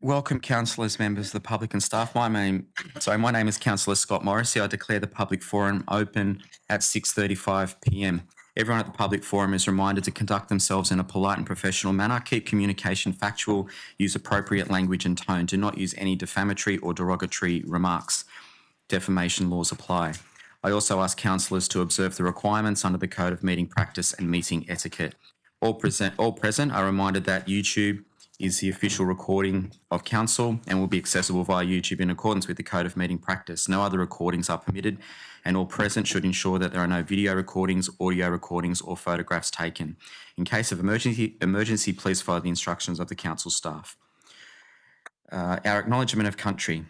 Welcome, councillors, members of the public and staff. My name is Councillor Scott Morrissey. I declare the public forum open at 6:35 p.m. Everyone at the public forum is reminded to conduct themselves in a polite and professional manner, keep communication factual, use appropriate language and tone. Do not use any defamatory or derogatory remarks. Defamation laws apply. I also ask councillors to observe the requirements under the Code of Meeting Practice and Meeting Etiquette. All present are reminded that YouTube is the official recording of council and will be accessible via YouTube in accordance with the Code of Meeting Practice. No other recordings are permitted, and all present should ensure that there are no video recordings, audio recordings or photographs taken. In case of emergency, please follow the instructions of the council staff. Our acknowledgement of country.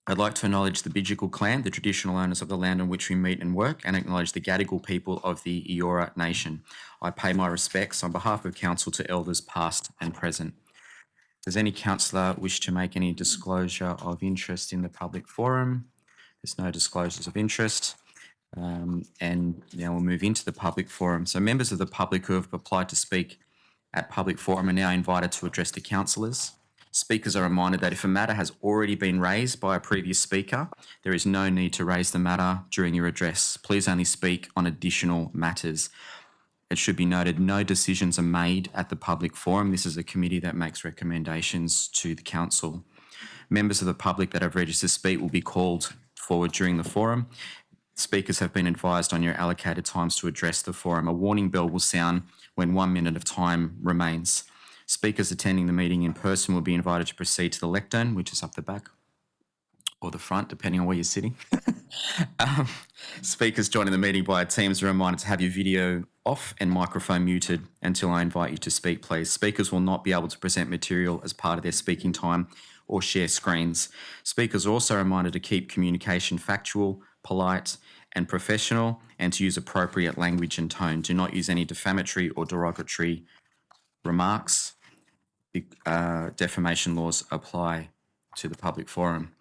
I'd like to acknowledge the Bidjigal clan, the traditional owners of the land on which we meet and work, and acknowledge the Gadigal people of the Eora Nation. I pay my respects on behalf of Council to Elders past and present. Does any councillor wish to make any disclosure of interest in the public forum? There's no disclosures of interest. And now we'll move into the public forum. So members of the public who have applied to speak at public forum are now invited to address the councillors. Speakers are reminded that if a matter has already been raised by a previous speaker, there is no need to raise the matter during your address. Please only speak on additional matters. It should be noted no decisions are made at the public forum. This is a committee that makes recommendations to the council. Members of the public that have registered to speak will be called forward during the forum. Speakers have been advised on your allocated times to address the forum. A warning bell will sound when 1 minute of time remains. Speakers attending the meeting in person will be invited to proceed to the lectern, which is up the back or the front, depending on where you're sitting. Speakers joining the meeting via Teams are reminded to have your video off and microphone muted until I invite you to speak, please. Speakers will not be able to present material as part of their speaking time or share screens. Speakers are also reminded to keep communication factual, polite and professional, and to use appropriate language and tone. Do not use any defamatory or derogatory remarks. Defamation laws apply to the public forum.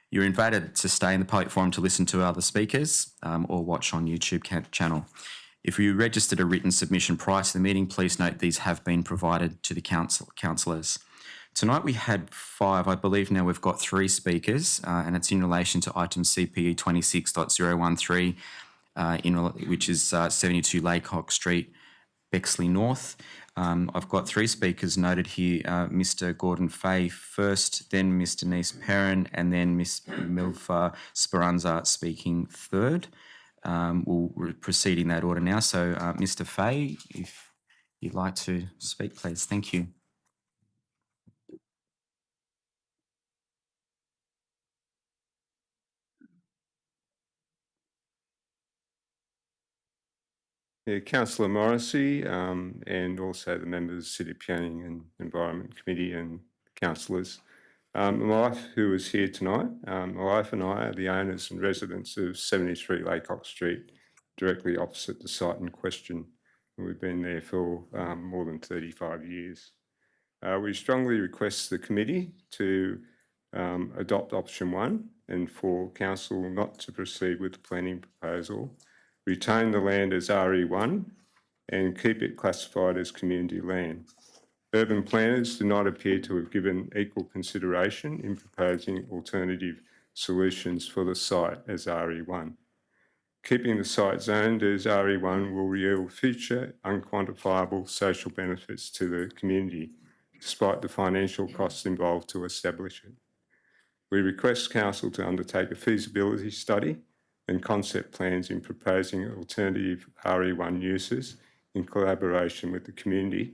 You're invited to stay in the public forum to listen to other speakers or watch on YouTube channel. If you registered a written submission prior to the meeting, please note these have been provided to the councillors. Tonight we had 5, I believe now we've got 3 speakers, and it's in relation to item CPE 26.013, which is 72 Laycock Street, Bexley North. I've got 3 speakers noted here, Mr. Gordon Fay first, then Mr. Denise Perrin, and then Ms. Milfa Speranza speaking third. We'll proceed in that order now. So, Mr. Fay, if you'd like to speak, please. Thank you. Yeah, Councillor Morrissey and also the members of the City Planning and Environment Committee and councillors. My wife, who is here tonight, my wife and I are the owners and residents of 73 Laycock Street, directly opposite the site in question. We've been there for more than 35 years. We strongly request the committee to adopt option 1 and for council not to proceed with the planning proposal, retain the land as RE1 and keep it classified as community land. Urban planners do not appear to have given equal consideration in proposing alternative solutions for the site as RE1. Keeping the site zoned as RE1 will yield future unquantifiable social benefits to the community, despite the financial costs involved to establish it. We request Council to undertake a feasibility study and concept plans in proposing alternative RE1 uses in collaboration with the community.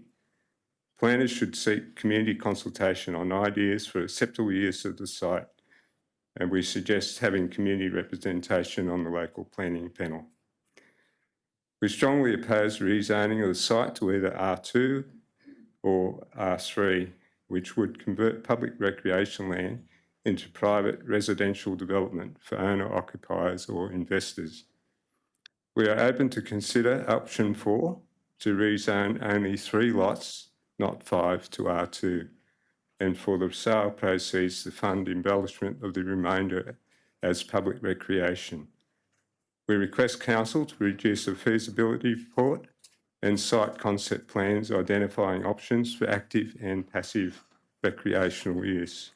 Planners should seek community consultation on ideas for acceptable use of the site, and we suggest having community representation on the local planning panel. We strongly oppose rezoning of the site to either R2 or R3, which would convert public recreation land into private residential development for owner-occupiers or investors. We are open to consider option 4 to rezone only 3 lots, not 5, to R2, and for the sale proceeds to fund embellishment of the remainder as public recreation. We request Council to produce a feasibility report and site concept plans identifying options for active and passive recreational use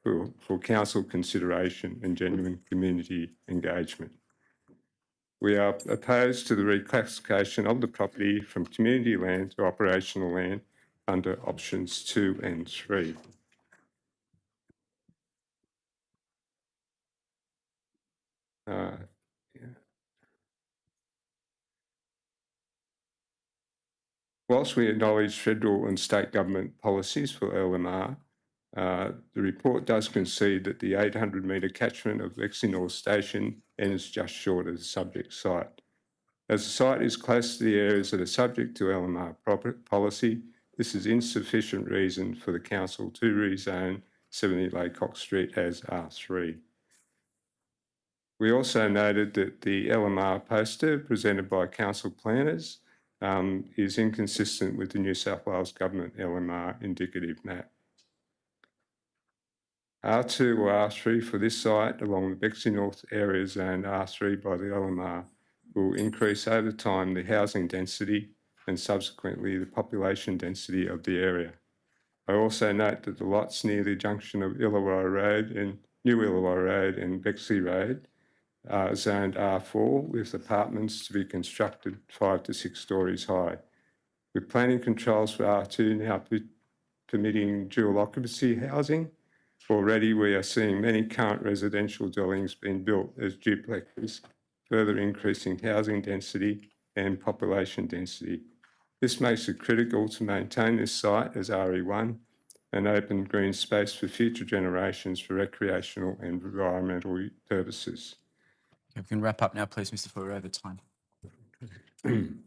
for council consideration and genuine community engagement. We are opposed to the reclassification of the property from community land to operational land under options 2 and 3. Whilst we acknowledge federal and state government policies for LMR, the report does concede that the 800-metre catchment of Bexley North Station ends just short of the subject site. As the site is close to the areas that are subject to LMR policy, this is insufficient reason for the council to rezone 70 Laycock Street as R3. We also noted that the LMR poster presented by council planners is inconsistent with the New South Wales Government LMR indicative map. R2 or R3 for this site along the Bexley North area zoned R3 by the LMR will increase over time the housing density and subsequently the population density of the area. I also note that the lots near the junction of Illawarra Road and New Illawarra Road and Bexley Road are zoned R4 with apartments to be constructed 5 to 6 stories high. With planning controls for R2 now permitting dual occupancy housing, already we are seeing many current residential dwellings being built as duplexes, further increasing housing density and population density. This makes it critical to maintain this site as RE1 and open green space for future generations for recreational and environmental purposes. We can wrap up now, please, Mr. Fuller, over time. In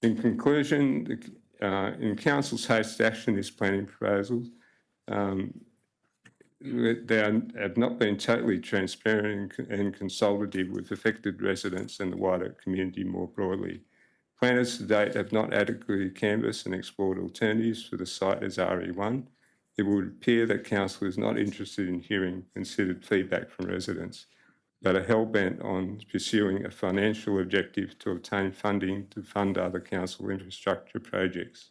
conclusion, in Council's haste action, this planning proposals, they have not been totally transparent and consultative with affected residents and the wider community more broadly. Planners to date have not adequately canvassed and explored alternatives for the site as RE1. It would appear that Council is not interested in hearing considered feedback from residents, but are hell-bent on pursuing a financial objective to obtain funding to fund other council infrastructure projects.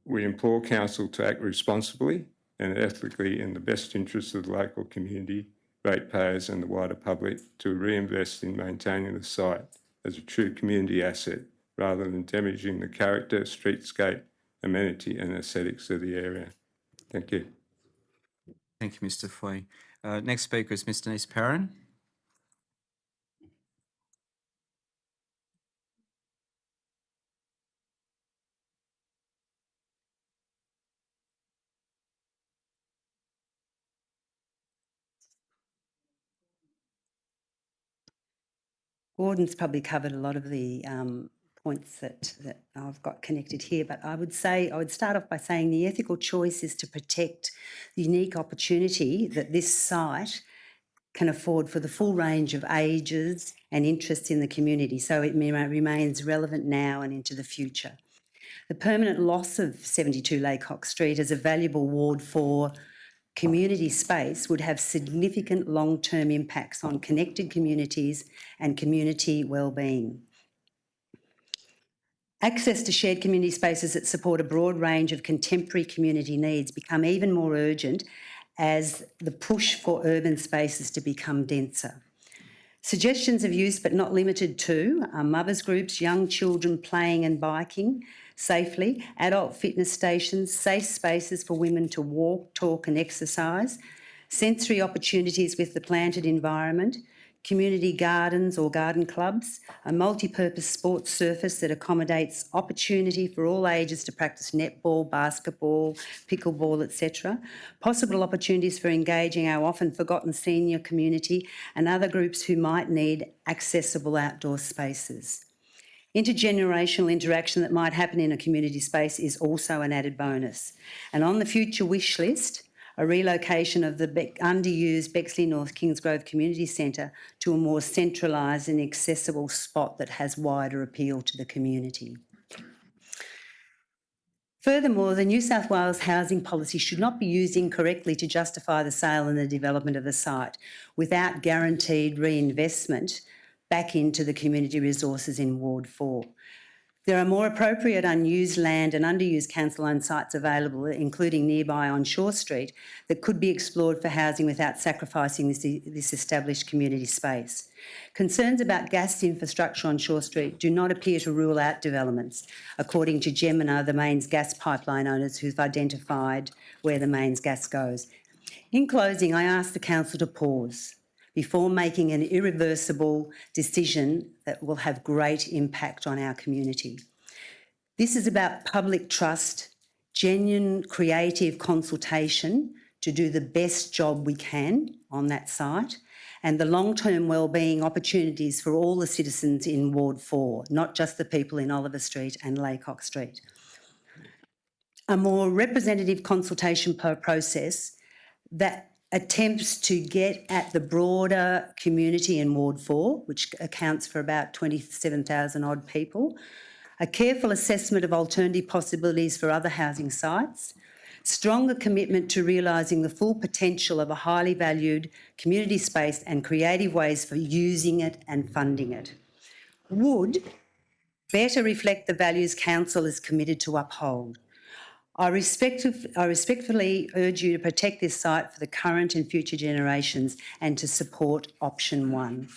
We implore Council to act responsibly and ethically in the best interests of the local community, ratepayers and the wider public to reinvest in maintaining the site as a true community asset rather than damaging the character, streetscape, amenity and aesthetics of the area. Thank you. Thank you, Mr. Foy. Next speaker is Mr. Denise Perrin. Gordon's probably covered a lot of the points that I've got connected here, but I would start off by saying the ethical choice is to protect the unique opportunity that this site can afford for the full range of ages and interests in the community, so it remains relevant now and into the future. The permanent loss of 72 Laycock Street as a valuable Ward 4 community space would have significant long-term impacts on connected communities and community well-being. Access to shared community spaces that support a broad range of contemporary community needs become even more urgent as the push for urban spaces to become denser. Suggestions of use, but not limited to, are mothers groups, young children playing and biking safely, adult fitness stations, safe spaces for women to walk, talk and exercise, sensory opportunities with the planted environment, community gardens or garden clubs, a multi-purpose sports surface that accommodates opportunity for all ages to practice netball, basketball, pickleball, etc., possible opportunities for engaging our often forgotten senior community and other groups who might need accessible outdoor spaces. Intergenerational interaction that might happen in a community space is also an added bonus. And on the future wish list, a relocation of the underused Bexley North Kingsgrove Community Centre to a more centralised and accessible spot that has wider appeal to the community. Furthermore, the New South Wales housing policy should not be used incorrectly to justify the sale and the development of the site without guaranteed reinvestment back into the community resources in Ward 4. There are more appropriate unused land and underused council-owned sites available, including nearby on Shore Street, that could be explored for housing without sacrificing this established community space. Concerns about gas infrastructure on Shore Street do not appear to rule out developments, according to Gemina, the mains gas pipeline owners who've identified where the mains gas goes. In closing, I ask the council to pause before making an irreversible decision that will have great impact on our community. This is about public trust, genuine creative consultation to do the best job we can on that site, and the long-term wellbeing opportunities for all the citizens in Ward 4, not just the people in Oliver Street and Laycock Street. A more representative consultation process that attempts to get at the broader community in Ward 4, which accounts for about 27,000 odd people, a careful assessment of alternative possibilities for other housing sites, stronger commitment to realising the full potential of a highly valued community space and creative ways for using it and funding it, would better reflect the values Council is committed to uphold. I respectfully urge you to protect this site for the current and future generations and to support option 1.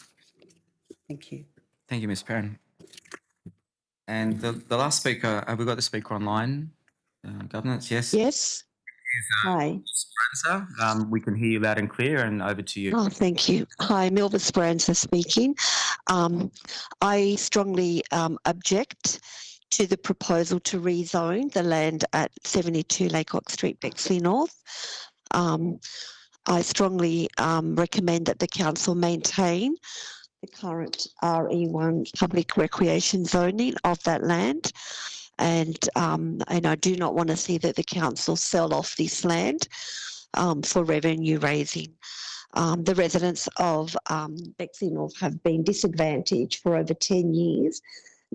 Thank you. Thank you, Ms. Perrin. And the last speaker, have we got the speaker online? Governance, yes. Yes. Hi. Speranza, we can hear you loud and clear, and over to you. Oh, thank you. Hi, Milva Speranza speaking. I strongly object to the proposal to rezone the land at 72 Laycock Street, Bexley North. I strongly recommend that the council maintain the current RE1 public recreation zoning of that land. And I do not want to see that the council sell off this land for revenue raising. The residents of Bexley North have been disadvantaged for over 10 years,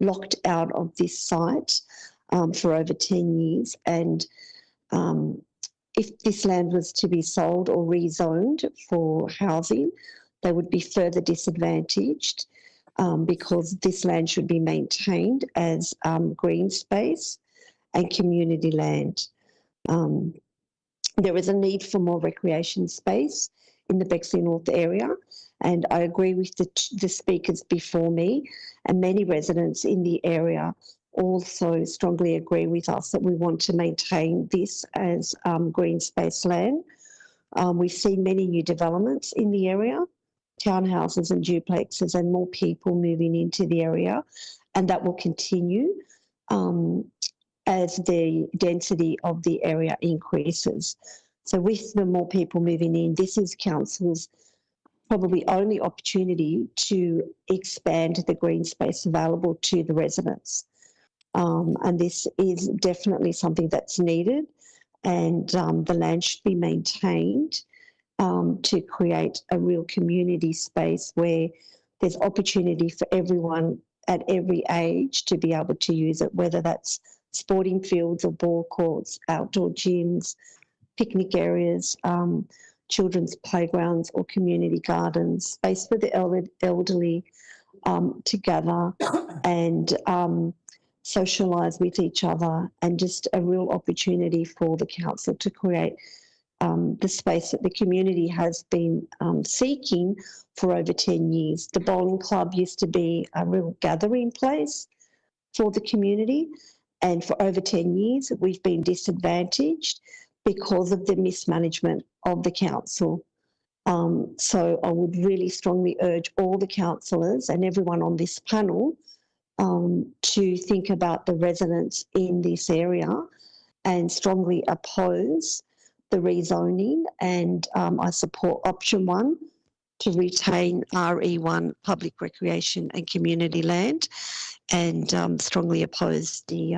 locked out of this site for over 10 years. And if this land was to be sold or rezoned for housing, they would be further disadvantaged because this land should be maintained as green space and community land. There is a need for more recreation space in the Bexley North area, and I agree with the speakers before me, and many residents in the area also strongly agree with us that we want to maintain this as green space land. We've seen many new developments in the area, townhouses and duplexes, and more people moving into the area, and that will continue as the density of the area increases. So with the more people moving in, this is council's probably only opportunity to expand the green space available to the residents. And this is definitely something that's needed, and the land should be maintained to create a real community space where there's opportunity for everyone at every age to be able to use it, whether that's sporting fields or ball courts, outdoor gyms, picnic areas, children's playgrounds or community gardens, space for the elderly to gather and socialise with each other, and just a real opportunity for the council to create the space that the community has been seeking for over 10 years. The bowling club used to be a real gathering place for the community, and for over 10 years we've been disadvantaged because of the mismanagement of the council. So I would really strongly urge all the councillors and everyone on this panel to think about the residents in this area and strongly oppose the rezoning, and I support option 1 to retain RE1 public recreation and community land, and strongly oppose the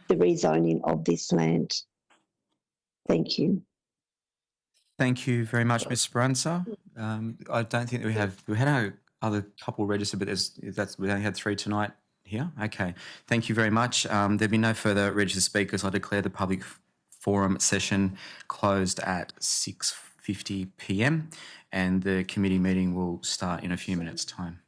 rezoning of this land. Thank you. Thank you very much, Ms. Speranza. I don't think that we had a other couple registered, but we only had 3 tonight here. Okay, thank you very much. There'll be no further registered speakers. I declare the public forum session closed at 6:50 p.m. and the committee meeting will start in a few minutes' time.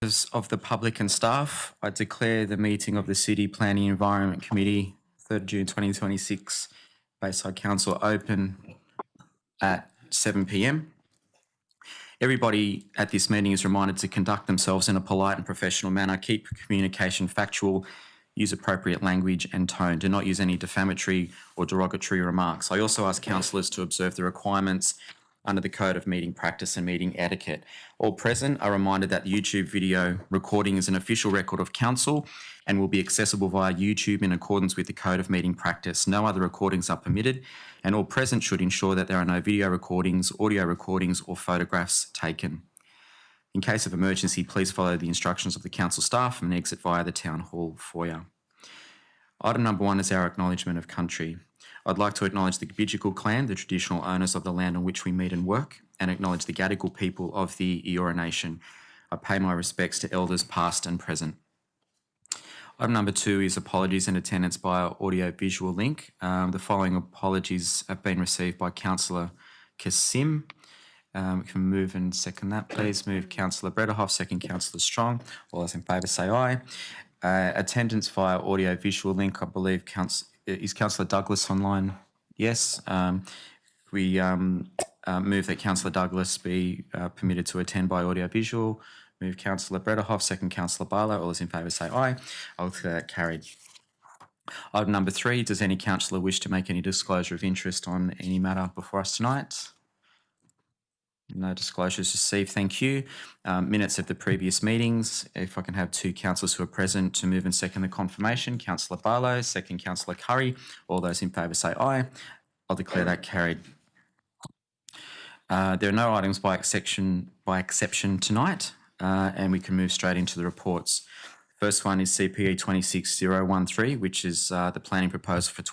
Members of the public and staff, I declare the meeting of the City Planning Environment Committee, 3rd June 2026, Bayside Council open at 7 p.m. Everybody at this meeting is reminded to conduct themselves in a polite and professional manner, keep communication factual, use appropriate language and tone. Do not use any defamatory or derogatory remarks. I also ask councillors to observe the requirements under the Code of Meeting Practice and Meeting Etiquette. All present are reminded that the YouTube video recording is an official record of council and will be accessible via YouTube in accordance with the Code of Meeting Practice. No other recordings are permitted, and all present should ensure that there are no video recordings, audio recordings or photographs taken. In case of emergency, please follow the instructions of the council staff and exit via the Town Hall foyer. Item number 1 is our acknowledgement of country. I'd like to acknowledge the Gabidjigal clan, the traditional owners of the land on which we meet and work, and acknowledge the Gadigal people of the Eora Nation. I pay my respects to elders past and present. Item number 2 is apologies and attendance by audio-visual link. The following apologies have been received by Councillor Kassim. We can move and second that, please. Move Councillor Brederhoff, second Councillor Strong. All those in favour say aye. Attendance via audio-visual link, I believe, is Councillor Douglas online? Yes. We move that Councillor Douglas be permitted to attend by audio-visual. Move Councillor Brederhoff, second Councillor Barlow. All those in favour say aye. I'll declare that carried. Item number 3, does any councillor wish to make any disclosure of interest on any matter before us tonight? No disclosures received, thank you. Minutes of the previous meetings. If I can have 2 councillors who are present to move and second the confirmation. Councillor Barlow, second Councillor Curry. All those in favour say aye. I'll declare that carried. There are no items by exception tonight, and we can move straight into the reports. First one is CPE 26013, which is the planning proposal for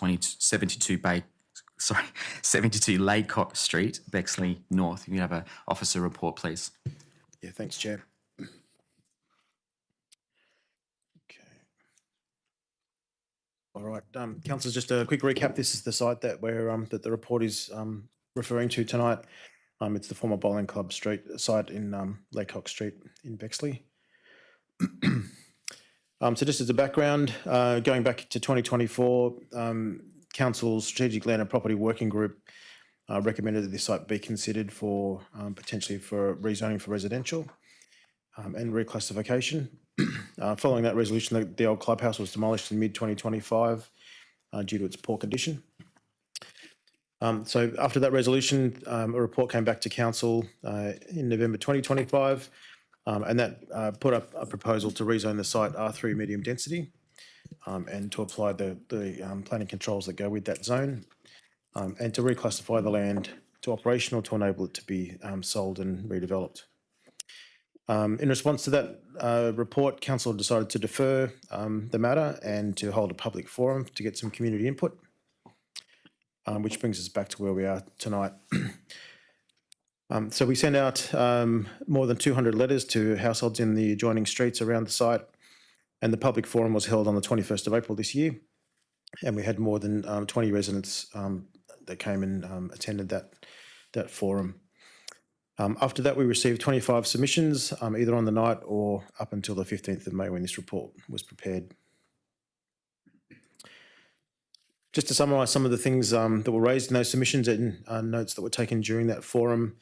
72 Laycock Street, Bexley North. You have an officer report, please. Yeah, thanks, Chair. Okay. All right, councillors, just a quick recap. This is the site that that the report is referring to tonight. It's the former bowling club street site in Laycock Street in Bexley. So just as a background, going back to 2024, Council's Strategic Land and Property Working Group recommended that this site be considered for potentially for rezoning for residential and reclassification. Following that resolution, the old clubhouse was demolished in mid-2025 due to its poor condition. So after that resolution, a report came back to Council in November 2025, and that put up a proposal to rezone the site R3 medium density and to apply the planning controls that go with that zone, and to reclassify the land to operational to enable it to be sold and redeveloped. In response to that report, Council decided to defer the matter and to hold a public forum to get some community input, which brings us back to where we are tonight. So we sent out more than 200 letters to households in the adjoining streets around the site, and the public forum was held on the 21st of April this year, and we had more than 20 residents that came and attended that forum. After that, we received 25 submissions, either on the night or up until the 15th of May when this report was prepared. Just to summarise some of the things that were raised in those submissions and notes that were taken during that forum: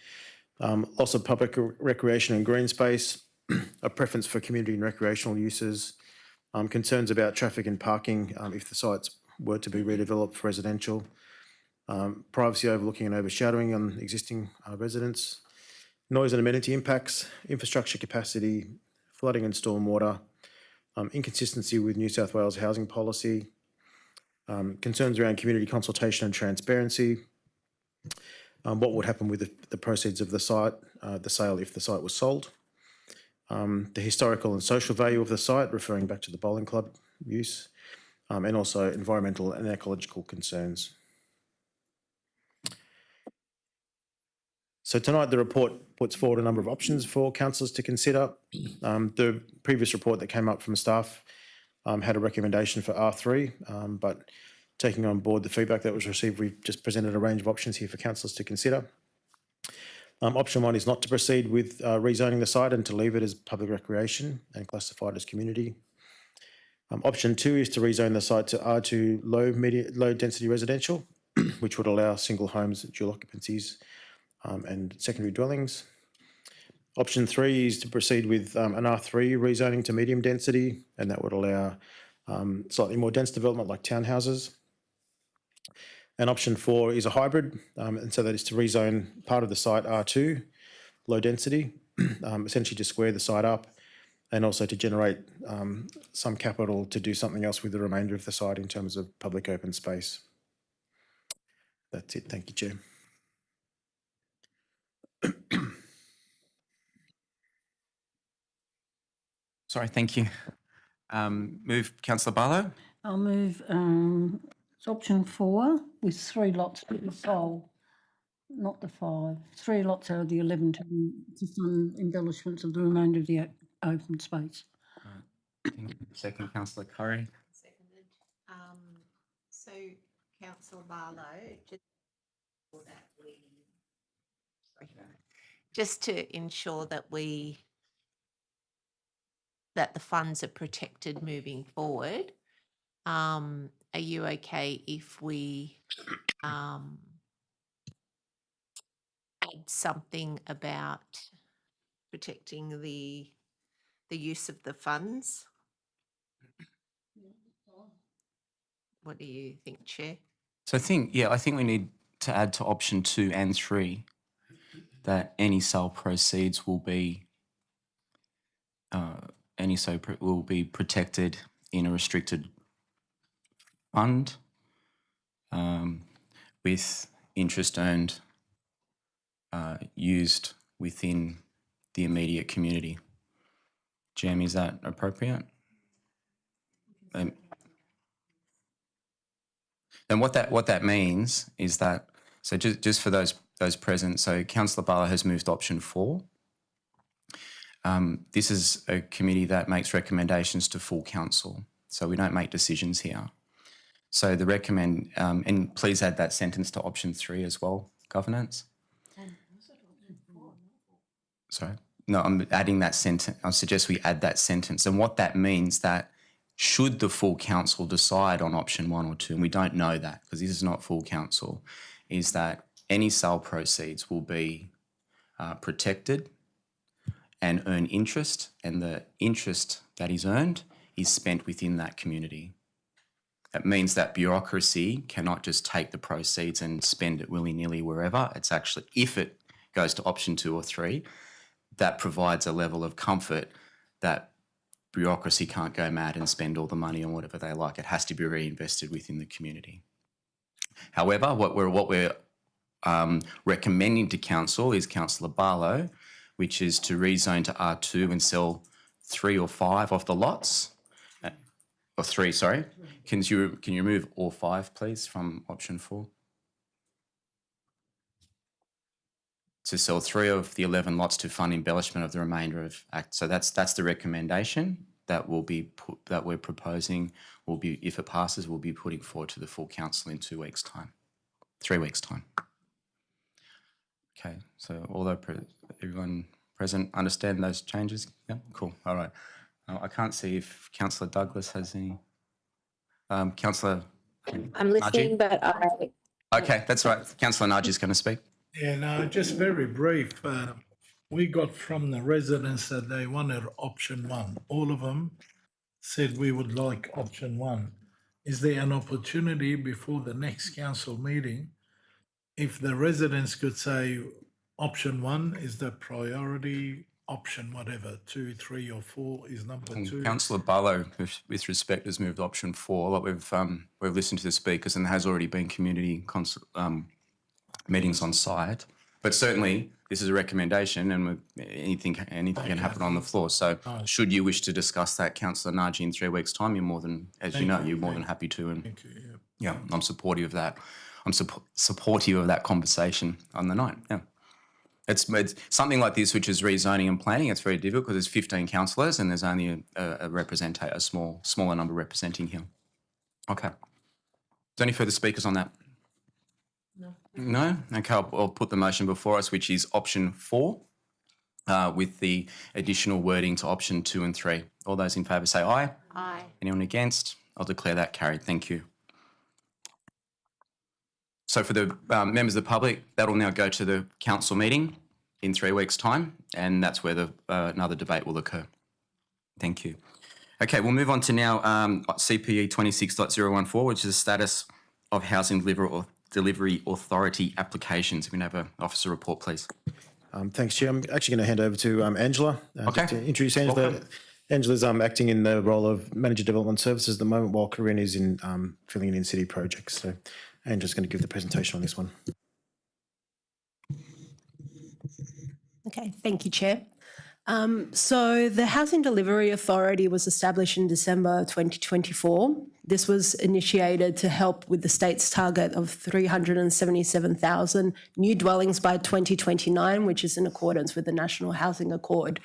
loss of public recreation and green space, a preference for community and recreational uses, concerns about traffic and parking if the sites were to be redeveloped for residential, privacy overlooking and overshadowing on existing residents, noise and amenity impacts, infrastructure capacity, flooding and stormwater, inconsistency with New South Wales housing policy, concerns around community consultation and transparency, what would happen with the proceeds of the site, the sale if the site was sold, the historical and social value of the site, referring back to the bowling club use, and also environmental and ecological concerns. So tonight the report puts forward a number of options for councillors to consider. The previous report that came up from staff had a recommendation for R3, but taking on board the feedback that was received, we've just presented a range of options here for councillors to consider. Option 1 is not to proceed with rezoning the site and to leave it as public recreation and classified as community. Option 2 is to rezone the site to R2 low density residential, which would allow single homes, dual occupancies, and secondary dwellings. Option 3 is to proceed with an R3 rezoning to medium density, and that would allow slightly more dense development like townhouses. And option 4 is a hybrid, and so that is to rezone part of the site R2, low density, essentially to square the site up, and also to generate some capital to do something else with the remainder of the site in terms of public open space. That's it. Thank you, Chair. Sorry, thank you. Move Councillor Barlow. I'll move it's option 4 with 3 lots to be sold, not the 5. 3 lots out of the 11 to fund embellishments of the remainder of the open space. Second, Councillor Curry. Seconded. So, Councillor Barlow, just to ensure that that the funds are protected moving forward, are you okay if we add something about protecting the use of the funds? What do you think, Chair? So I think we need to add to option 2 and 3 that any sale proceeds will be protected in a restricted fund with interest earned used within the immediate community. Jam, is that appropriate? And what that means is that, so just for those present, so Councillor Barlow has moved option 4. This is a committee that makes recommendations to full council, so we don't make decisions here. So the recommend, and please add that sentence to option 3 as well, governance. Sorry, no, I'm adding that sentence. I suggest we add that sentence, and what that means that should the full council decide on option 1 or 2, and we don't know that because this is not full council, is that any sale proceeds will be protected and earn interest, and the interest that is earned is spent within that community. That means that bureaucracy cannot just take the proceeds and spend it willy-nilly wherever. It's actually, if it goes to option 2 or 3, that provides a level of comfort that bureaucracy can't go mad and spend all the money on whatever they like. It has to be reinvested within the community. However, what we're recommending to council is Councillor Barlow, which is to rezone to R2 and sell 3 or 5 of the lots, or 3, sorry. Can you remove all 5, please, from option 4? To sell 3 of the 11 lots to fund embellishment of the remainder of Act. So that's the recommendation that we're proposing. Will be, if it passes, we'll be putting forward to the full council in 2 weeks' time, 3 weeks' time. Okay, so although everyone present understand those changes, yeah, cool. All right. I can't see if Councillor Douglas has any. Councillor. I'm listening, but I. Okay, that's right. Councillor Nagy is going to speak. Yeah, no, just very brief. We got from the residents that they wanted option 1. All of them said we would like option 1. Is there an opportunity before the next council meeting, if the residents could say option 1 is the priority, option whatever, 2, 3 or 4 is number 2? Councillor Barlow, with respect, has moved option 4. But we've listened to the speakers, and there has already been community meetings on site. But certainly, this is a recommendation, and anything can happen on the floor. So, should you wish to discuss that, Councillor Nagy, in 3 weeks' time, you're more than, you're more than happy to. And Thank you, yeah, I'm supportive of that. I'm supportive of that conversation on the night. Yeah. It's something like this, which is rezoning and planning. It's very difficult because there's 15 councillors and there's only a smaller number representing here. Okay. Is there any further speakers on that? No. No? Okay, I'll put the motion before us, which is option 4, with the additional wording to option 2 and 3. All those in favour say aye. Aye. Anyone against? I'll declare that carried. Thank you. So for the members of the public, that will now go to the council meeting in 3 weeks' time, and that's where another debate will occur. Thank you. Okay, we'll move on to now CPE 26.014, which is the status of Housing Delivery Authority applications. We can have an officer report, please. Thanks, Chair. I'm actually going to hand over to Angela. Okay. Just to introduce Angela. Welcome. Angela's acting in the role of Manager Development Services at the moment, while Corinne is in filling in city projects. So Angela's going to give the presentation on this one. Okay, thank you, Chair. So the Housing Delivery Authority was established in December 2024. This was initiated to help with the state's target of 377,000 new dwellings by 2029, which is in accordance with the National Housing Accord.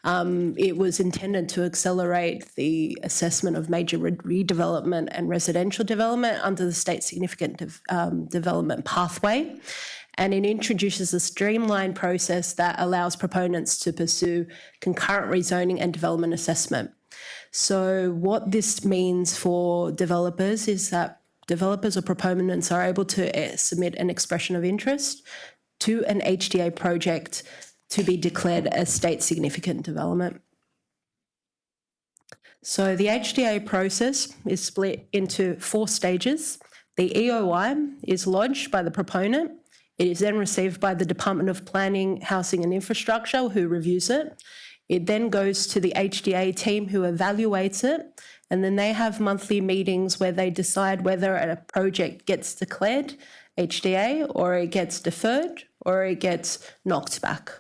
It was intended to accelerate the assessment of major redevelopment and residential development under the state's significant development pathway. And it introduces a streamlined process that allows proponents to pursue concurrent rezoning and development assessment. So what this means for developers is that developers or proponents are able to submit an expression of interest to an HDA project to be declared a state significant development. So the HDA process is split into 4 stages. The EOI is lodged by the proponent. It is then received by the Department of Planning, Housing and Infrastructure, who reviews it. It then goes to the HDA team, who evaluates it, and then they have monthly meetings where they decide whether a project gets declared HDA or it gets deferred or it gets knocked back.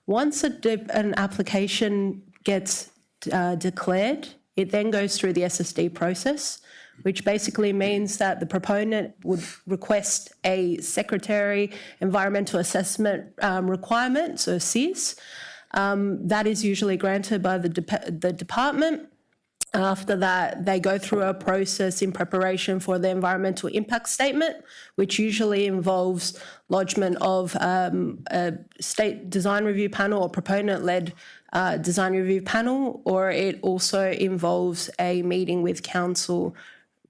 Once an application gets declared, it then goes through the SSD process, which basically means that the proponent would request a Secretary Environmental Assessment requirement, so SEAS. That is usually granted by the department. After that, they go through a process in preparation for the environmental impact statement, which usually involves lodgement of a state design review panel or proponent-led design review panel, or it also involves a meeting with council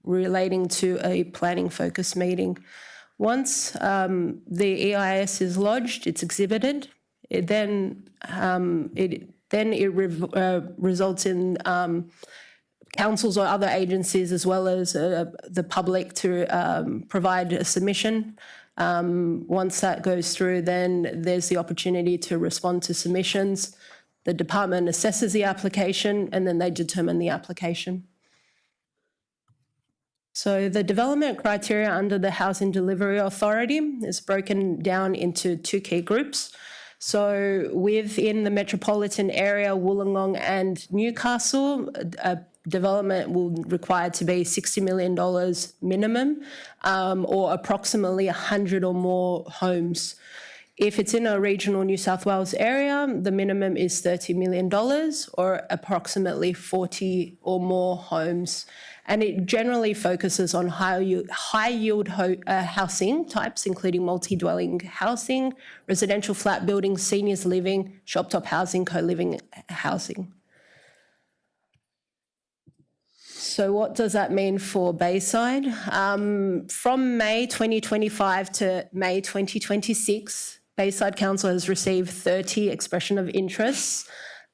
relating to a planning focus meeting. Once the EIS is lodged, it's exhibited. It then results in councils or other agencies, as well as the public, to provide a submission. Once that goes through, then there's the opportunity to respond to submissions. The department assesses the application and then they determine the application. So the development criteria under the Housing Delivery Authority is broken down into 2 key groups. So within the metropolitan area, Wollongong and Newcastle, a development will require to be $60 million minimum, or approximately 100 or more homes. If it's in a regional New South Wales area, the minimum is $30 million or approximately 40 or more homes. And it generally focuses on high-yield housing types, including multi-dwelling housing, residential flat buildings, seniors living, shop-top housing, co-living housing. So what does that mean for Bayside? From May 2025 to May 2026, Bayside Council has received 30 expression of interests.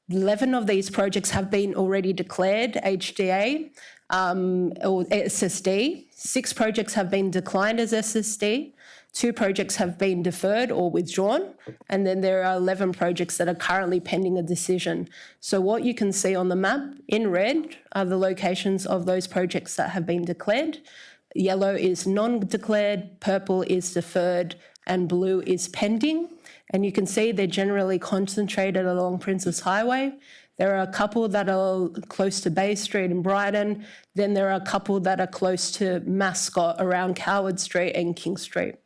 11 of these projects have been already declared HDA or SSD. 6 projects have been declined as SSD. 2 projects have been deferred or withdrawn. And then there are 11 projects that are currently pending a decision. So what you can see on the map in red are the locations of those projects that have been declared. Yellow is non-declared, purple is deferred, and blue is pending. And you can see they're generally concentrated along Princess Highway. There are a couple that are close to Bay Street in Brighton. Then there are a couple that are close to Mascot around Coward Street and King Street.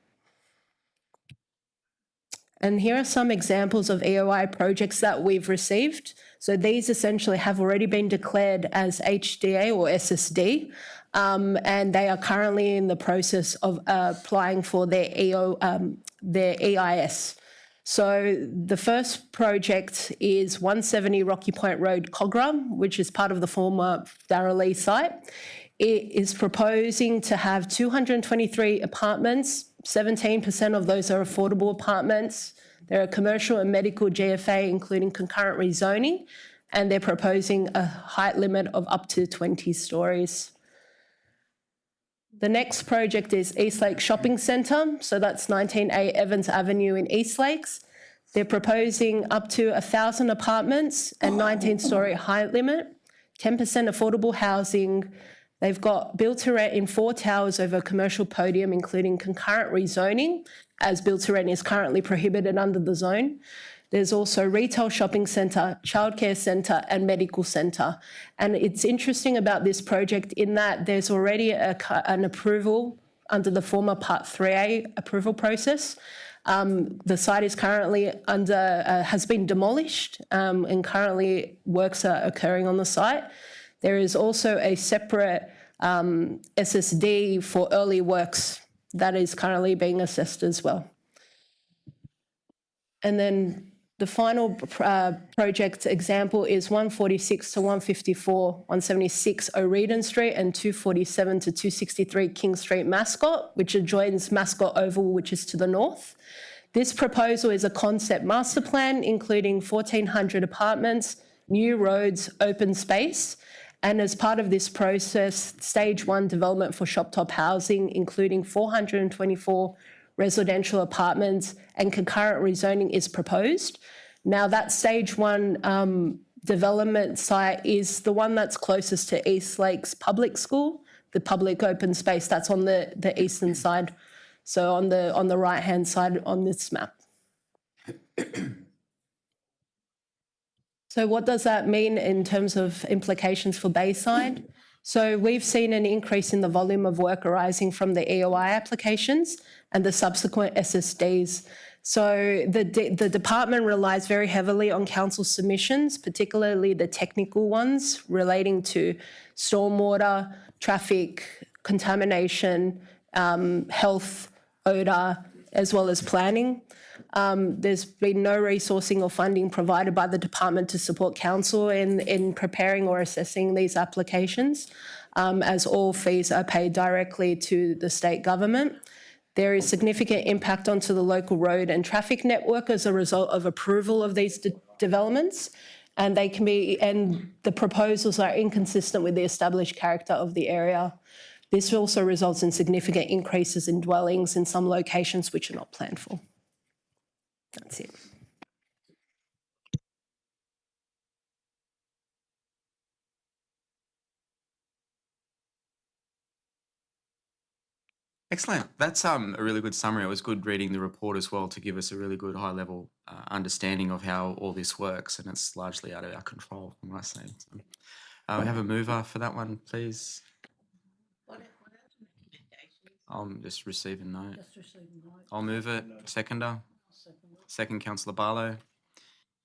And here are some examples of EOI projects that we've received. So these essentially have already been declared as HDA or SSD. and they are currently in the process of applying for their EIS. So the first project is 170 Rocky Point Road, Cogra, which is part of the former Darrelly site. It is proposing to have 223 apartments. 17% of those are affordable apartments. There are commercial and medical GFA, including concurrent rezoning, and they're proposing a height limit of up to 20 stories. The next project is Eastlake Shopping Centre. So that's 19A Evans Avenue in Eastlakes. They're proposing up to 1,000 apartments and 19-storey height limit, 10% affordable housing. They've got build to rent in 4 towers over a commercial podium, including concurrent rezoning, as build to rent is currently prohibited under the zone. There's also retail shopping centre, childcare centre and medical centre. And it's interesting about this project in that there's already an approval under the former Part 3A approval process. The site is currently has been demolished and currently works are occurring on the site. There is also a separate SSD for early works that is currently being assessed as well. And then the final project example is 146 to 154, 176 O'Reedon Street and 247 to 263 King Street, Mascot, which adjoins Mascot Oval, which is to the north. This proposal is a concept master plan, including 1,400 apartments, new roads, open space. And as part of this process, stage 1 development for shop top housing, including 424 residential apartments and concurrent rezoning is proposed. Now that stage 1 development site is the one that's closest to East Lakes Public School, the public open space that's on the eastern side. So on the right-hand side on this map. So what does that mean in terms of implications for Bayside? So we've seen an increase in the volume of work arising from the EOI applications and the subsequent SSDs. So the department relies very heavily on council submissions, particularly the technical ones relating to stormwater, traffic, contamination, health, odour, as well as planning. There's been no resourcing or funding provided by the department to support council in preparing or assessing these applications, as all fees are paid directly to the state government. There is significant impact onto the local road and traffic network as a result of approval of these developments, and the proposals are inconsistent with the established character of the area. This also results in significant increases in dwellings in some locations which are not planned for. That's it. Excellent. That's a really good summary. It was good reading the report as well to give us a really good high-level understanding of how all this works, and it's largely out of our control, I must say. So, we have a mover for that one, please. I'm just receiving note. I'll move it. Seconder. Second, Councillor Barlow.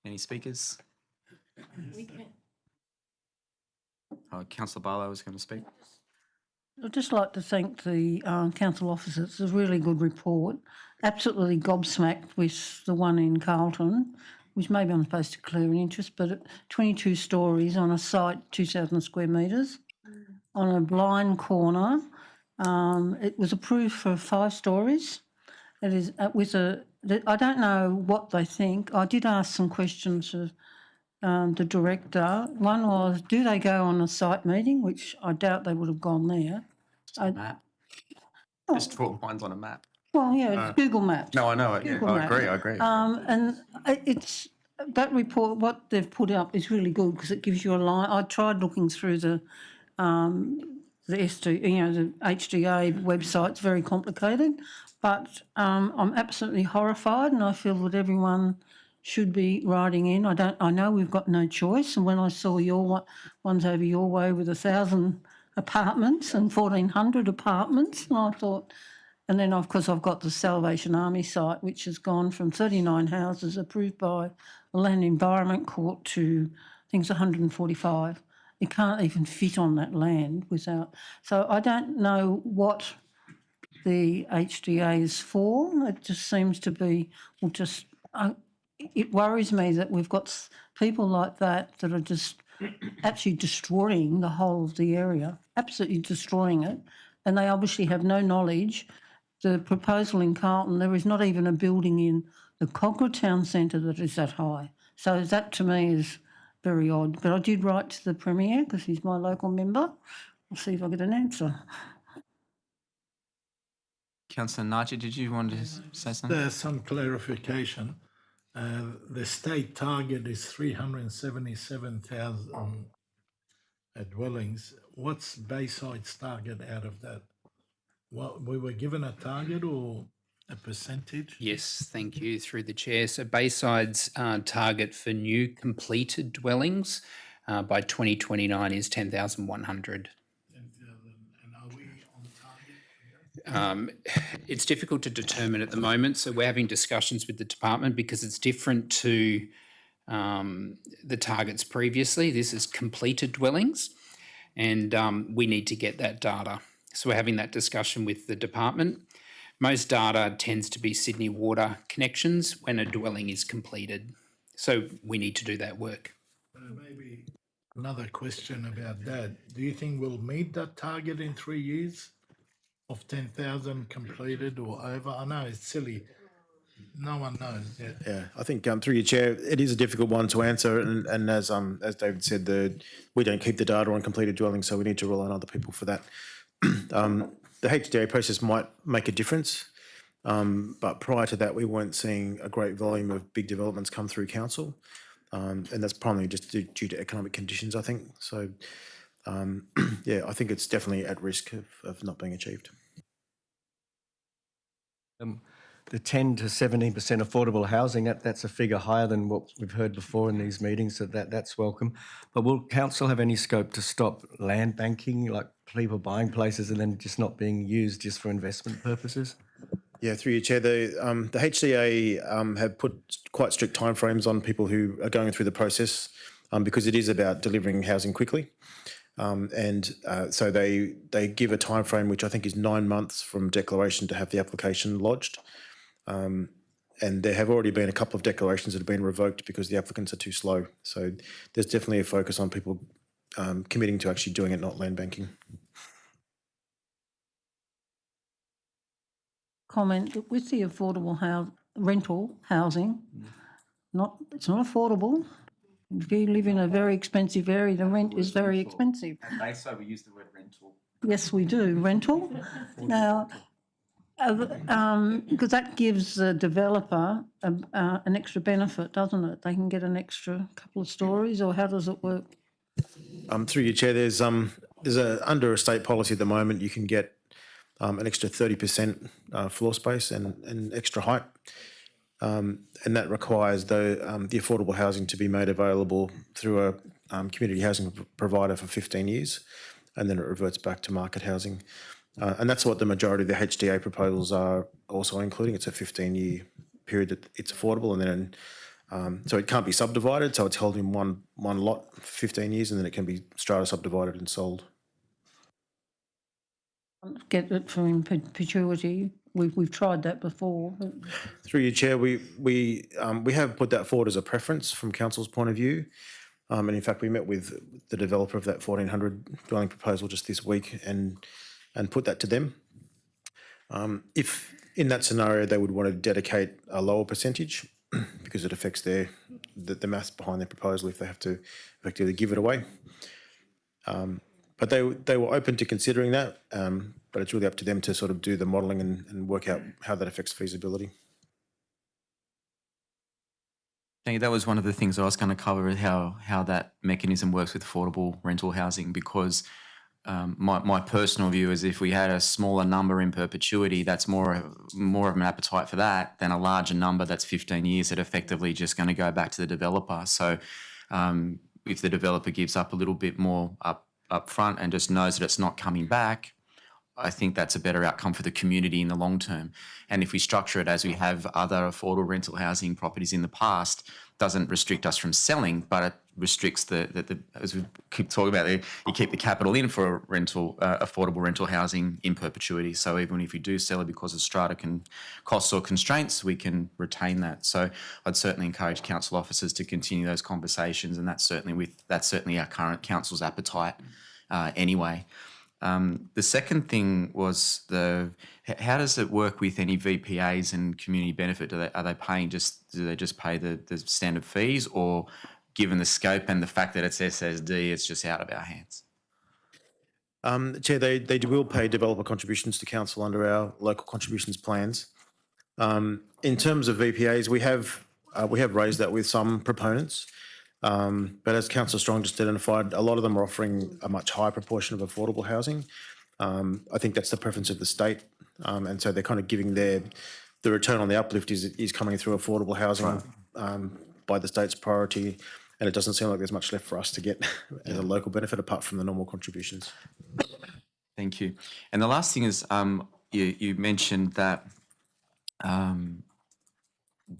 Any speakers? Councillor Barlow is going to speak. I'd just like to thank the council officers. It's a really good report. Absolutely gobsmacked with the one in Carlton, which maybe I'm supposed to declare an interest, but 22 stories on a site, 2,000 square metres, on a blind corner. It was approved for 5 stories. It is I don't know what they think. I did ask some questions of the director. One was, do they go on a site meeting, which I doubt they would have gone there. Just a map. Just 12 lines on a map. Well, yeah, it's Google Maps. No, I know it. Yeah, I agree. And it's that report, what they've put up is really good because it gives you a line. I tried looking through the HDA website. It's very complicated, but I'm absolutely horrified, and I feel that everyone should be writing in. I know we've got no choice, and when I saw your ones over your way with 1,000 apartments and 1,400 apartments, and I thought, and then of course I've got the Salvation Army site, which has gone from 39 houses approved by the Land Environment Court to I think it's 145, it can't even fit on that land without. So I don't know what the HDA is for. It just seems to be, well, just, it worries me that we've got people like that that are just actually destroying the whole of the area, absolutely destroying it, and they obviously have no knowledge. The proposal in Carlton, there is not even a building in the Cogra Town Centre that is that high. So that to me is very odd. But I did write to the Premier because he's my local member. I'll see if I get an answer. Councillor Najee, did you want to say something? There's some clarification. The state target is 377,000 dwellings. What's Bayside's target out of that? What, we were given a target or a percentage? Yes, thank you, through the chair. So Bayside's target for new completed dwellings by 2029 is 10,100. 10,000. And are we on target? It's difficult to determine at the moment, so we're having discussions with the department because it's different to the targets previously. This is completed dwellings, and we need to get that data. So we're having that discussion with the department. Most data tends to be Sydney Water connections when a dwelling is completed. So we need to do that work. Maybe another question about that. Do you think we'll meet that target in 3 years of 10,000 completed or over? I know it's silly. No one knows yet. Yeah, I think through your chair, it is a difficult one to answer, and as David said, we don't keep the data on completed dwellings, so we need to rely on other people for that. The HDA process might make a difference, but prior to that, we weren't seeing a great volume of big developments come through council, and that's primarily just due to economic conditions, I think. So, yeah, I think it's definitely at risk of not being achieved. The 10 to 17% affordable housing, that's a figure higher than what we've heard before in these meetings, so that's welcome. But will council have any scope to stop land banking, like people buying places and then just not being used just for investment purposes? Yeah, through your chair, the HDA have put quite strict timeframes on people who are going through the process because it is about delivering housing quickly. So they give a timeframe which I think is 9 months from declaration to have the application lodged. And there have already been a couple of declarations that have been revoked because the applicants are too slow. So there's definitely a focus on people committing to actually doing it, not land banking. Comment that with the affordable rental housing, it's not affordable. If you live in a very expensive area, the rent is very expensive. At Bayside, we use the word rental. Yes, we do, rental. Now, because that gives the developer an extra benefit, doesn't it? They can get an extra couple of stories, or how does it work? Through your chair, there's under a state policy at the moment, you can get an extra 30% floor space and extra height. And that requires the affordable housing to be made available through a community housing provider for 15 years, and then it reverts back to market housing. And that's what the majority of the HDA proposals are also including. It's a 15-year period that it's affordable, and then so it can't be subdivided, so it's held in one lot for 15 years, and then it can be strata subdivided and sold. Get it for in perpetuity. We've tried that before. Through your chair, we have put that forward as a preference from council's point of view, and in fact we met with the developer of that 1,400 dwelling proposal just this week and put that to them. If in that scenario they would want to dedicate a lower percentage because it affects the maths behind their proposal if they have to effectively give it away. But they were open to considering that, but it's really up to them to sort of do the modelling and work out how that affects feasibility. Thank you. That was one of the things I was going to cover, how that mechanism works with affordable rental housing, because my personal view is if we had a smaller number in perpetuity, that's more of an appetite for that than a larger number that's 15 years that effectively just going to go back to the developer. So if the developer gives up a little bit more up front and just knows that it's not coming back, I think that's a better outcome for the community in the long term. And if we structure it as we have other affordable rental housing properties in the past, doesn't restrict us from selling, but it restricts the as we keep talking about, you keep the capital in for affordable rental housing in perpetuity. So even if you do sell it because of strata costs or constraints, we can retain that. So I'd certainly encourage council officers to continue those conversations, and that's certainly our current council's appetite anyway. The second thing was how does it work with any VPAs and community benefit? Do they just pay the standard fees, or given the scope and the fact that it's SSD, it's just out of our hands? Chair, they will pay developer contributions to council under our local contributions plans. In terms of VPAs, we have raised that with some proponents. But as Councillor Strong just identified, a lot of them are offering a much higher proportion of affordable housing. I think that's the preference of the state, and so they're kind of giving the return on the uplift is coming through affordable housing by the state's priority, and it doesn't seem like there's much left for us to get as a local benefit apart from the normal contributions. Thank you. And the last thing is, you mentioned that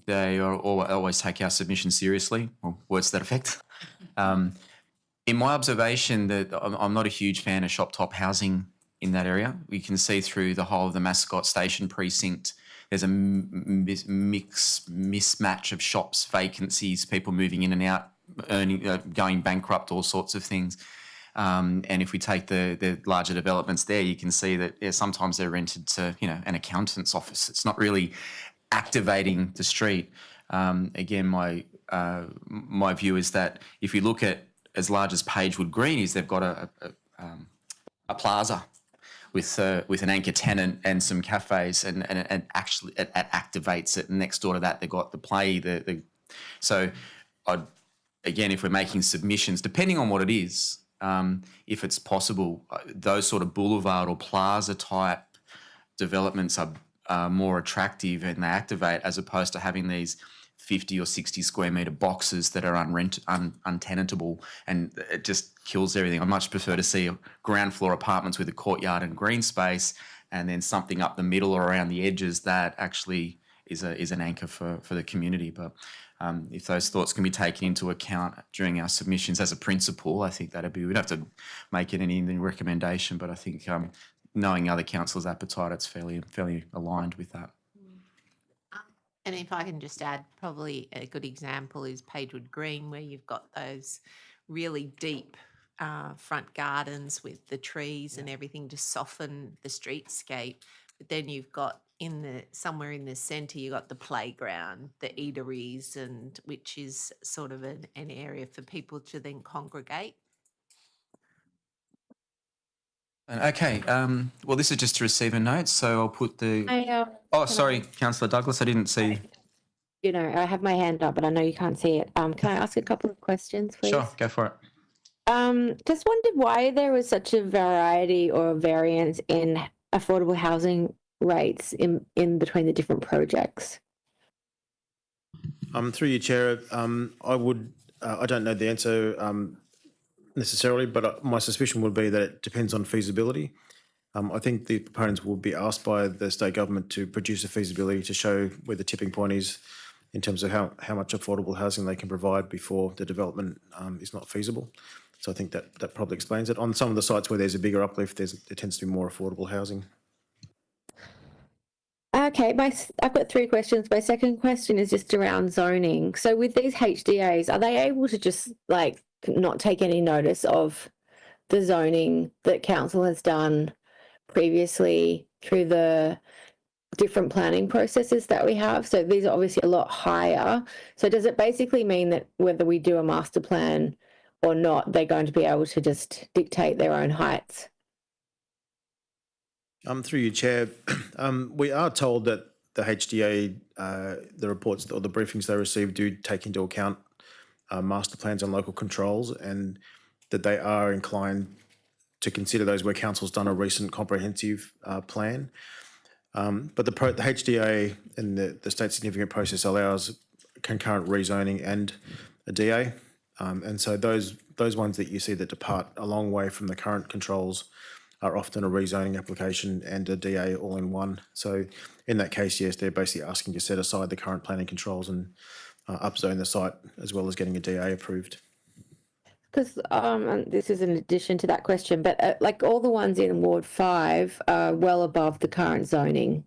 they always take our submissions seriously, or words to that effect. In my observation, that I'm not a huge fan of shop top housing in that area. We can see through the whole of the Mascot Station precinct, there's a mismatch of shops, vacancies, people moving in and out, going bankrupt, all sorts of things. And if we take the larger developments there, you can see that sometimes they're rented to an accountant's office. It's not really activating the street. Again, my view is that if you look at as large as Pagewood Green is, they've got a plaza with an anchor tenant and some cafes, and actually it activates it. And next door to that, they've got the play. So again, if we're making submissions, depending on what it is, if it's possible, those sort of boulevard or plaza type developments are more attractive and they activate, as opposed to having these 50 or 60 square metre boxes that are untenantable, and it just kills everything. I much prefer to see ground floor apartments with a courtyard and green space, and then something up the middle or around the edges that actually is an anchor for the community. But if those thoughts can be taken into account during our submissions as a principle, I think that'd be, we don't have to make it any recommendation, but I think knowing other councillors' appetite, it's fairly aligned with that. And if I can just add, probably a good example is Pagewood Green, where you've got those really deep front gardens with the trees and everything to soften the streetscape. But then you've got somewhere in the centre, you've got the playground, the eateries, and which is sort of an area for people to then congregate. Okay, well, this is just to receive a note, so I'll put the... sorry, Councillor Douglas, I didn't see... I have my hand up, but I know you can't see it. Can I ask a couple of questions, please? Sure, go for it. Just wondered why there was such a variety or variance in affordable housing rates in between the different projects. Through you, Chair, I don't know the answer necessarily, but my suspicion would be that it depends on feasibility. I think the proponents will be asked by the state government to produce a feasibility to show where the tipping point is in terms of how much affordable housing they can provide before the development is not feasible. So I think that probably explains it. On some of the sites where there's a bigger uplift, there tends to be more affordable housing. Okay, I've got 3 questions. My second question is just around zoning. So with these HDAs, are they able to just not take any notice of the zoning that council has done previously through the different planning processes that we have? So these are obviously a lot higher. So does it basically mean that whether we do a master plan or not, they're going to be able to just dictate their own heights? Through you, Chair, we are told that the HDA, the reports or the briefings they receive do take into account master plans and local controls, and that they are inclined to consider those where council's done a recent comprehensive plan. But the HDA and the state significant process allows concurrent rezoning and a DA. And so those ones that you see that depart a long way from the current controls are often a rezoning application and a DA all in one. So in that case, yes, they're basically asking to set aside the current planning controls and upzone the site as well as getting a DA approved. Because and this is in addition to that question, but like all the ones in Ward 5 are well above the current zoning.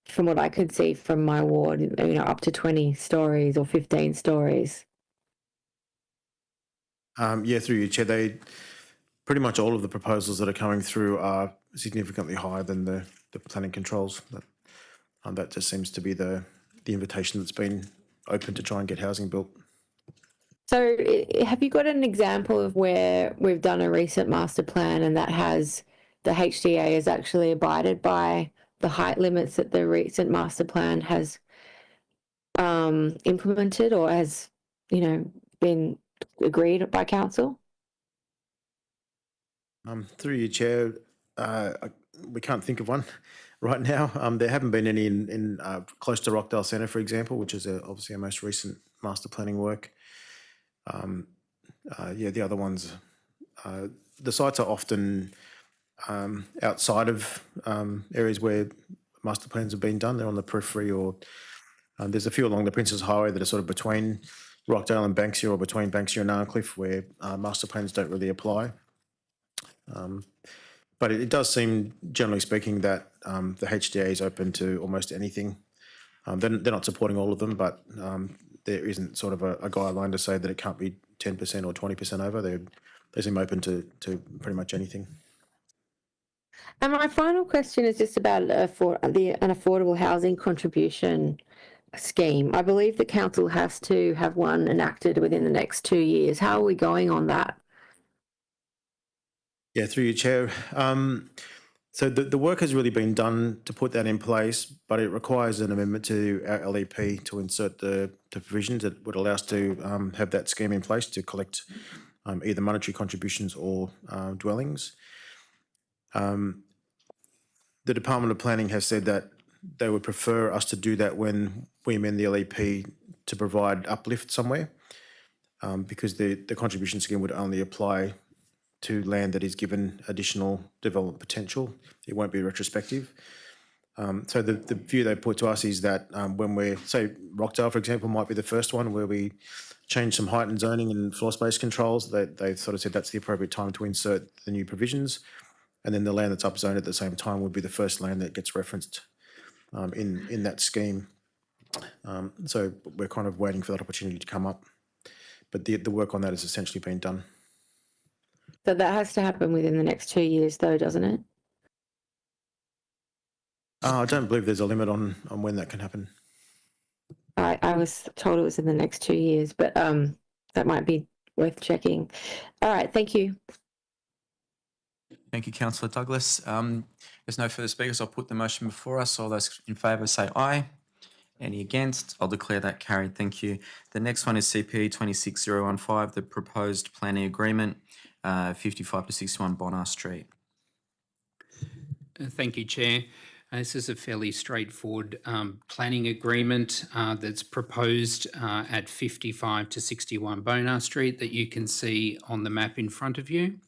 From what I could see from my ward, up to 20 stories or 15 stories. Yeah, through you, Chair, pretty much all of the proposals that are coming through are significantly higher than the planning controls. That just seems to be the invitation that's been open to try and get housing built. So have you got an example of where we've done a recent master plan and that has the HDA has actually abided by the height limits that the recent master plan has implemented or has, been agreed by council? Through you, Chair, we can't think of one right now. There haven't been any in close to Rockdale Centre, for example, which is obviously our most recent master planning work. The other ones, the sites are often outside of areas where master plans have been done. They're on the periphery, or there's a few along the Princes Highway that are sort of between Rockdale and Banksia, or between Banksia and Arncliffe, where master plans don't really apply. But it does seem, generally speaking, that the HDA is open to almost anything. They're not supporting all of them, but there isn't sort of a guideline to say that it can't be 10% or 20% over. They seem open to pretty much anything. And my final question is just about an affordable housing contribution scheme. I believe the council has to have one enacted within the next 2 years. How are we going on that? Yeah, through you, Chair. So the work has really been done to put that in place, but it requires an amendment to our LEP to insert the provisions that would allow us to have that scheme in place to collect either monetary contributions or dwellings. The Department of Planning has said that they would prefer us to do that when we amend the LEP to provide uplift somewhere, because the contribution scheme would only apply to land that is given additional development potential. It won't be retrospective. So the view they put to us is that when we're, say, Rockdale, for example, might be the first one where we change some height and zoning and floor space controls, they sort of said that's the appropriate time to insert the new provisions. And then the land that's upzoned at the same time would be the first land that gets referenced in that scheme. So we're kind of waiting for that opportunity to come up. But the work on that has essentially been done. So that has to happen within the next 2 years, though, doesn't it? I don't believe there's a limit on when that can happen. I was told it was in the next 2 years, but that might be worth checking. All right, thank you. Thank you, Councillor Douglas. There's no further speakers. I'll put the motion before us. All those in favour say aye. Any against? I'll declare that carried. Thank you. The next one is CP 26015, the proposed planning agreement, 55 to 61 Bonar Street. Thank you, Chair. This is a fairly straightforward planning agreement that's proposed at 55 to 61 Bonar Street that you can see on the map in front of you.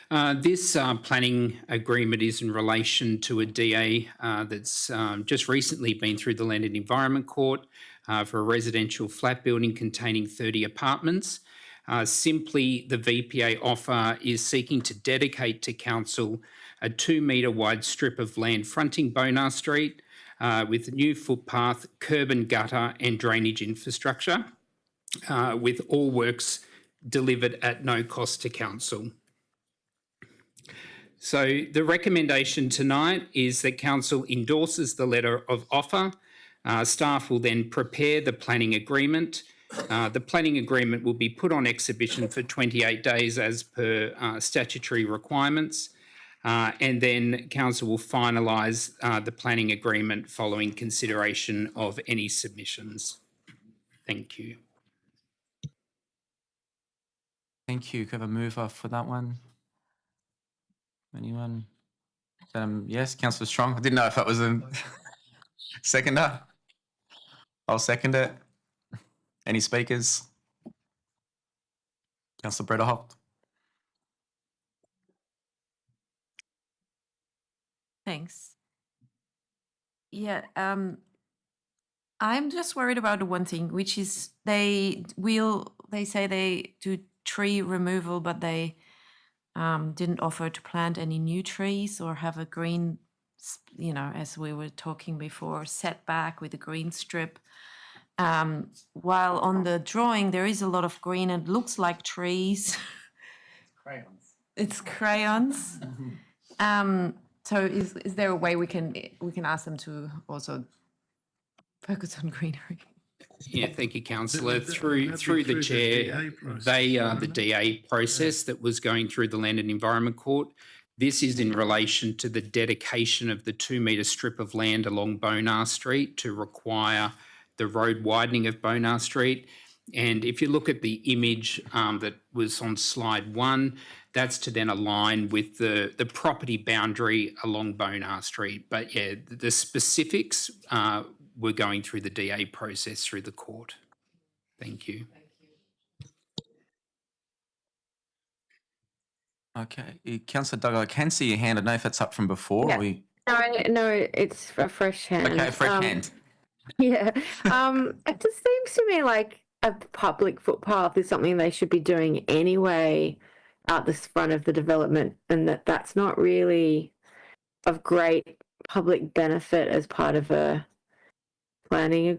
This planning agreement is in relation to a DA that's just recently been through the Land and Environment Court for a residential flat building containing 30 apartments. Simply, the VPA offer is seeking to dedicate to council a 2 metre wide strip of land fronting Bonar Street with new footpath, curb and gutter and drainage infrastructure, with all works delivered at no cost to council. So the recommendation tonight is that council endorses the letter of offer. Staff will then prepare the planning agreement. The planning agreement will be put on exhibition for 28 days as per statutory requirements. And then council will finalise the planning agreement following consideration of any submissions. Thank you. Thank you. Could I have a mover for that one? Anyone? Yes, Councillor Strong. I didn't know if that was a seconder. I'll second it. Any speakers? Councillor Brederholt. Thanks. Yeah, I'm just worried about the one thing, which is they say they do tree removal, but they didn't offer to plant any new trees or have a green, as we were talking before, setback with a green strip. While on the drawing, there is a lot of green and looks like trees. Crayons. It's crayons. So is there a way we can ask them to also focus on greenery? Yeah, thank you, councillor. That'd be Through the through the chair, DA process, they are the wouldn't DA process that was going through the Land and Environment Court. This is in relation to the dedication of the 2-metre strip of land along Bonar Street to require the road widening of Bonar Street. And if you look at the image that was on slide 1, that's to then align with the property boundary along Bonar Street. But yeah, the specifics were going through the DA process through the court. Thank you. Okay. Councillor Duggar, I can see your hand. I don't know if it's up from before. Yeah. Or you... No, it's a fresh hand. Okay, fresh hand. Yeah. It just seems to me like a public footpath is something they should be doing anyway out the front of the development, and that's not really of great public benefit as part of a planning.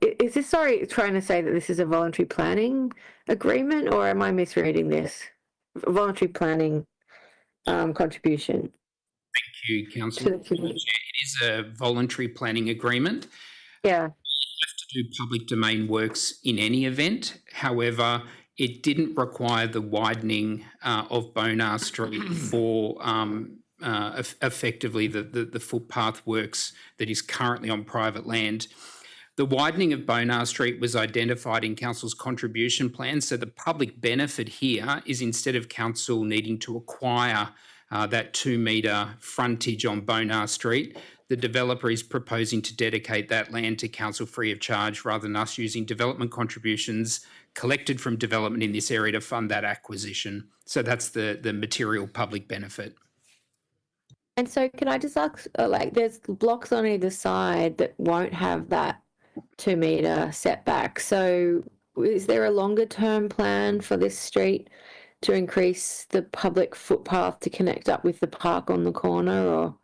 Is this, trying to say that this is a voluntary planning agreement, or am I misreading this? Voluntary planning contribution. Thank you, councillor. To the community. It is a voluntary planning agreement. Yeah. To do public domain works in any event. However, it didn't require the widening of Bonar Street for effectively the footpath works that is currently on private land. The widening of Bonar Street was identified in council's contribution plan. So the public benefit here is, instead of council needing to acquire that 2-metre frontage on Bonar Street, the developer is proposing to dedicate that land to council free of charge, rather than us using development contributions collected from development in this area to fund that acquisition. So that's the material public benefit. And so can I just ask, there's blocks on either side that won't have that 2-metre setback. So is there a longer term plan for this street to increase the public footpath to connect up with the park on the corner, or?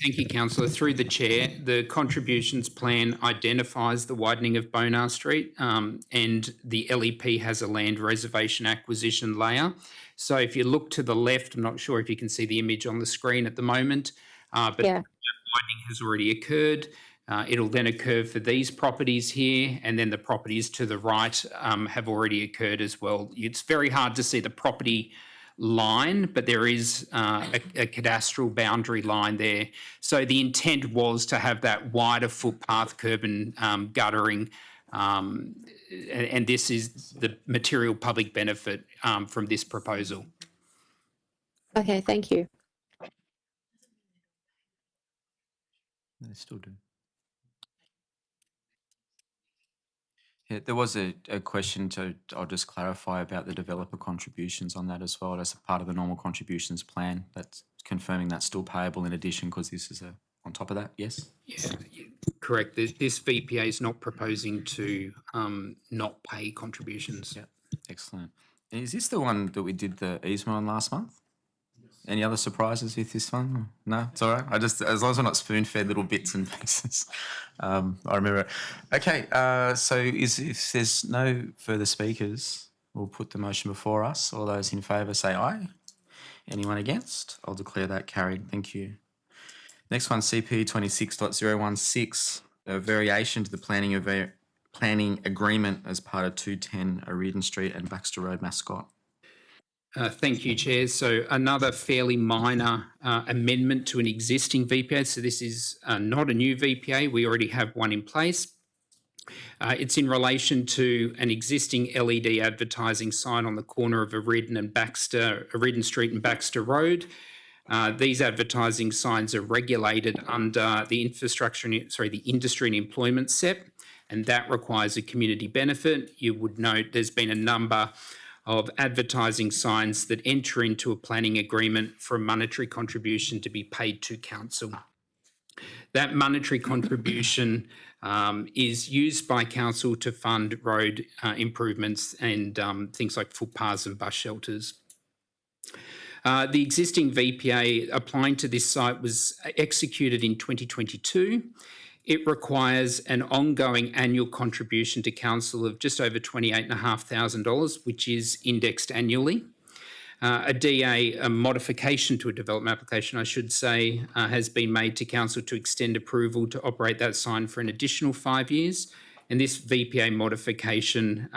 Thank you, councillor. Through the chair, the contributions plan identifies the widening of Bonar Street, and the LEP has a land reservation acquisition layer. So if you look to the left, I'm not sure if you can see the image on the screen at the moment, but Yeah. widening has already occurred. It'll then occur for these properties here, and then the properties to the right have already occurred as well. It's very hard to see the property line, but there is a cadastral boundary line there. So the intent was to have that wider footpath, curb and guttering, and this is the material public benefit from this proposal. Okay, thank you. They still do. Yeah, there was a question I'll just clarify about the developer contributions on that as well. As a part of the normal contributions plan, that's confirming that's still payable in addition, because this is on top of that, yes? Yeah, correct. This VPA is not proposing to not pay contributions. Yeah, excellent. And is this the one that we did the easement on last month? Any other surprises with this one? No, it's all right. As long as we're not spoon-fed little bits and pieces, I remember it. Okay, so if there's no further speakers, we'll put the motion before us. All those in favour say aye. Anyone against? I'll declare that carried. Thank you. Next one, CP 26.016, a variation to the planning agreement as part of 210 O'Riordan Street and Baxter Road, Mascot. Thank you, Chair. So another fairly minor amendment to an existing VPA. So this is not a new VPA. We already have one in place. It's in relation to an existing LED advertising sign on the corner of O'Riordan Street and Baxter Road. These advertising signs are regulated under the Industry and Employment SEP, and that requires a community benefit. You would note there's been a number of advertising signs that enter into a planning agreement for a monetary contribution to be paid to council. That monetary contribution is used by council to fund road improvements and things like footpaths and bus shelters. The existing VPA applying to this site was executed in 2022. It requires an ongoing annual contribution to council of just over $28,500, which is indexed annually. A DA, a modification to a development application, I should say, has been made to council to extend approval to operate that sign for an additional 5 years. And this VPA modification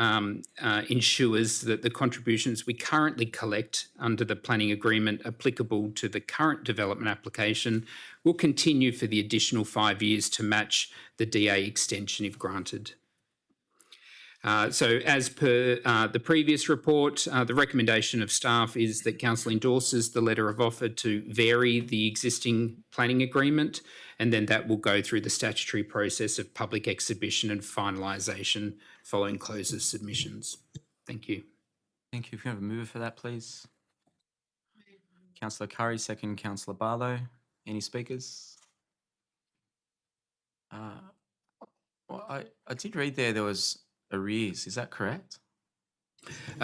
ensures that the contributions we currently collect under the planning agreement applicable to the current development application will continue for the additional 5 years to match the DA extension if granted. So as per the previous report, the recommendation of staff is that council endorses the letter of offer to vary the existing planning agreement, and then that will go through the statutory process of public exhibition and finalisation following close of submissions. Thank you. Thank you. If you have a mover for that, please. Councillor Curry, second Councillor Barlow. Any speakers? Well, I did read there was arrears. Is that correct?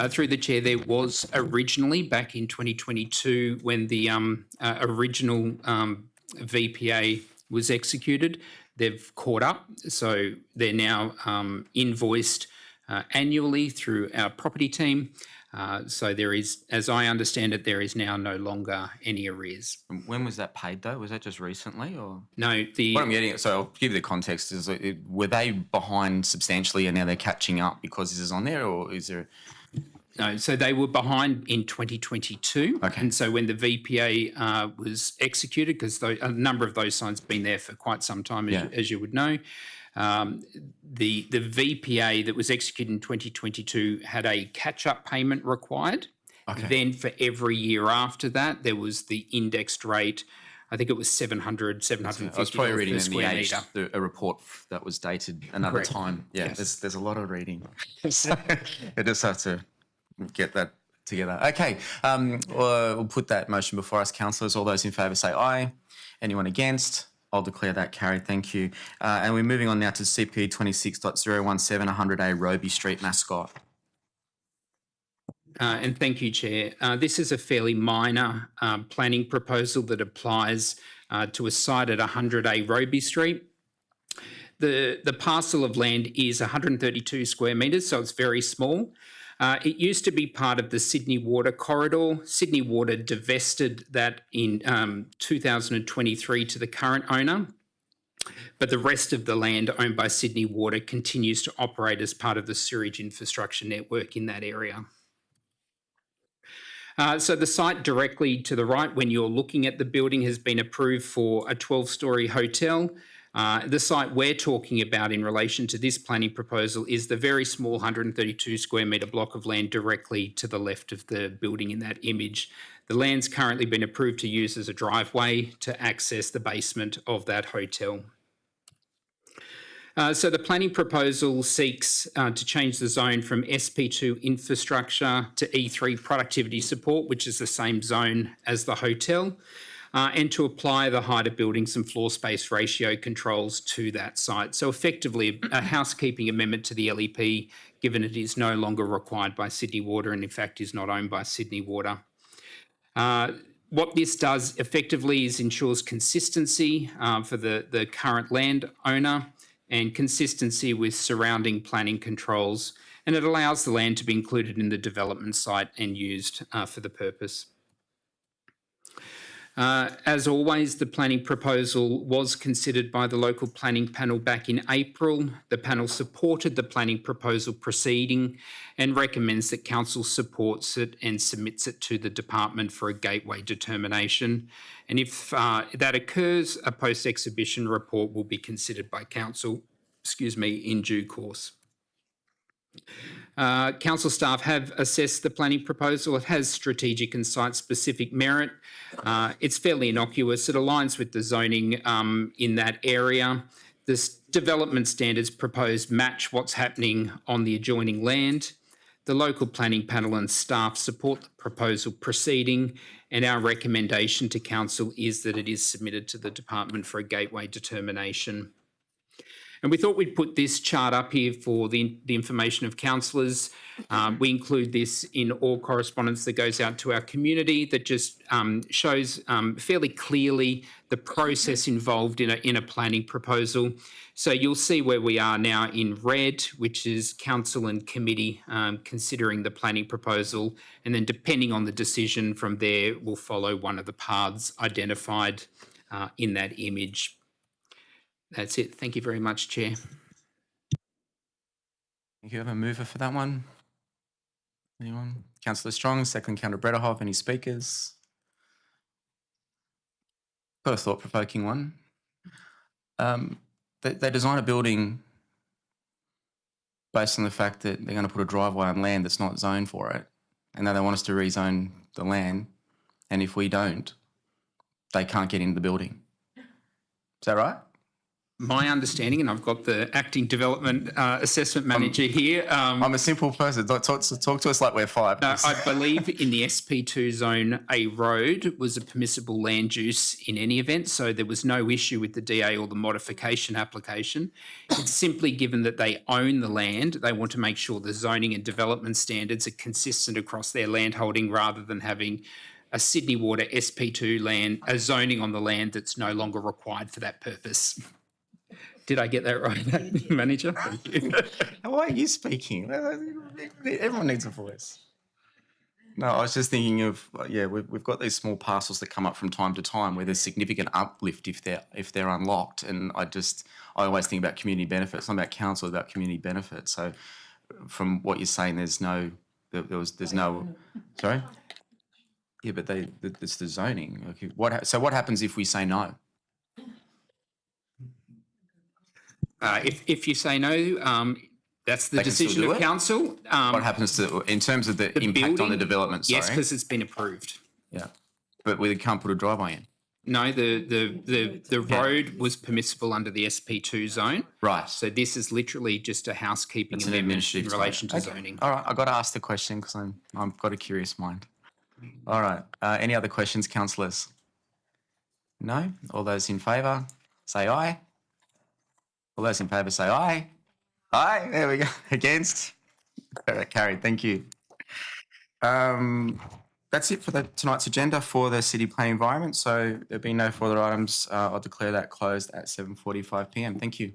Through the chair, there was originally back in 2022 when the original VPA was executed. They've caught up, so they're now invoiced annually through our property team. So there is, as I understand it, there is now no longer any arrears. When was that paid though? Was that just recently or? No, What I'm getting at, so I'll give you the context, is were they behind substantially and now they're catching up because this is on there, or is there? No, so they were behind in 2022. Okay. And so when the VPA was executed, because a number of those signs have been there for quite some time, as you would know, the VPA that was executed in 2022 had a catch-up payment required. Okay. Then for every year after that, there was the indexed rate. I think it was 700, 750 I was probably reading per in the square Age, metre. a report that was dated another Correct. time. Yeah, Yes. there's a lot of reading. So I just have to get that together. Okay, we'll put that motion before us, councillors. All those in favour say aye. Anyone against? I'll declare that carried. Thank you. And we're moving on now to CP 26.017 100A Roby Street, Mascot. And thank you, Chair. This is a fairly minor planning proposal that applies to a site at 100A Roby Street. The parcel of land is 132 square metres, so it's very small. It used to be part of the Sydney Water Corridor. Sydney Water divested that in 2023 to the current owner, but the rest of the land owned by Sydney Water continues to operate as part of the sewerage infrastructure network in that area. So the site directly to the right, when you're looking at the building, has been approved for a 12-storey hotel. The site we're talking about in relation to this planning proposal is the very small 132 square metre block of land directly to the left of the building in that image. The land's currently been approved to use as a driveway to access the basement of that hotel. So the planning proposal seeks to change the zone from SP2 infrastructure to E3 productivity support, which is the same zone as the hotel, and to apply the height of buildings and floor space ratio controls to that site. So effectively a housekeeping amendment to the LEP, given it is no longer required by Sydney Water and in fact is not owned by Sydney Water. What this does effectively is ensures consistency for the current landowner and consistency with surrounding planning controls, and it allows the land to be included in the development site and used for the purpose. As always, the planning proposal was considered by the local planning panel back in April. The panel supported the planning proposal proceeding and recommends that council supports it and submits it to the department for a gateway determination. And if that occurs, a post-exhibition report will be considered by council, in due course. Council staff have assessed the planning proposal. It has strategic and site-specific merit. It's fairly innocuous. It aligns with the zoning in that area. The development standards proposed match what's happening on the adjoining land. The local planning panel and staff support the proposal proceeding, and our recommendation to council is that it is submitted to the department for a gateway determination. And we thought we'd put this chart up here for the information of councillors. We include this in all correspondence that goes out to our community that just shows fairly clearly the process involved in a planning proposal. So you'll see where we are now in red, which is council and committee considering the planning proposal. And then depending on the decision from there, we'll follow one of the paths identified in that image. That's it. Thank you very much, Chair. Thank you. Have a mover for that one? Anyone? Councillor Strong, second Councillor Brederhoff. Any speakers? Got a thought-provoking one. They design a building based on the fact that they're going to put a driveway on land that's not zoned for it, and now they want us to rezone the land, and if we don't, they can't get into the building. Is that right? My understanding, and I've got the acting development assessment manager here. I'm a simple person. Talk to us like we're five. No, I believe in the SP2 zone, a road was a permissible land use in any event, so there was no issue with the DA or the modification application. It's simply given that they own the land, they want to make sure the zoning and development standards are consistent across their land holding rather than having a Sydney Water SP2 land, a zoning on the land that's no longer required for that purpose. Did I get that right, Manager? Thank you. Why are you speaking? Everyone needs a voice. No, I was just thinking of, yeah, we've got these small parcels that come up from time to time where there's significant uplift if they're unlocked, and I always think about community benefits. It's not about council, about community benefits. So, from what you're saying, there's no. Sorry. Yeah, but it's the zoning. Okay, so what happens if we say no? If you say no, that's the They can still decision do of it? council. What happens in terms of the impact on the building? development? Sorry. Yes, because it's been approved. Yeah, but we can't put a driveway in. No, the road was permissible under the SP2 zone. Right. So this is literally just a housekeeping It's an amendment in administrative relation to okay. zoning. All right, I've got to ask the question because I've got a curious mind. All right, any other questions, councillors? No? All those in favour, say aye. All those in favour, say aye. Aye, there we go. Against? Carried, thank you. That's it for tonight's agenda for the city planning environment. So there being no further items, I'll declare that closed at 7:45 p.m. Thank you.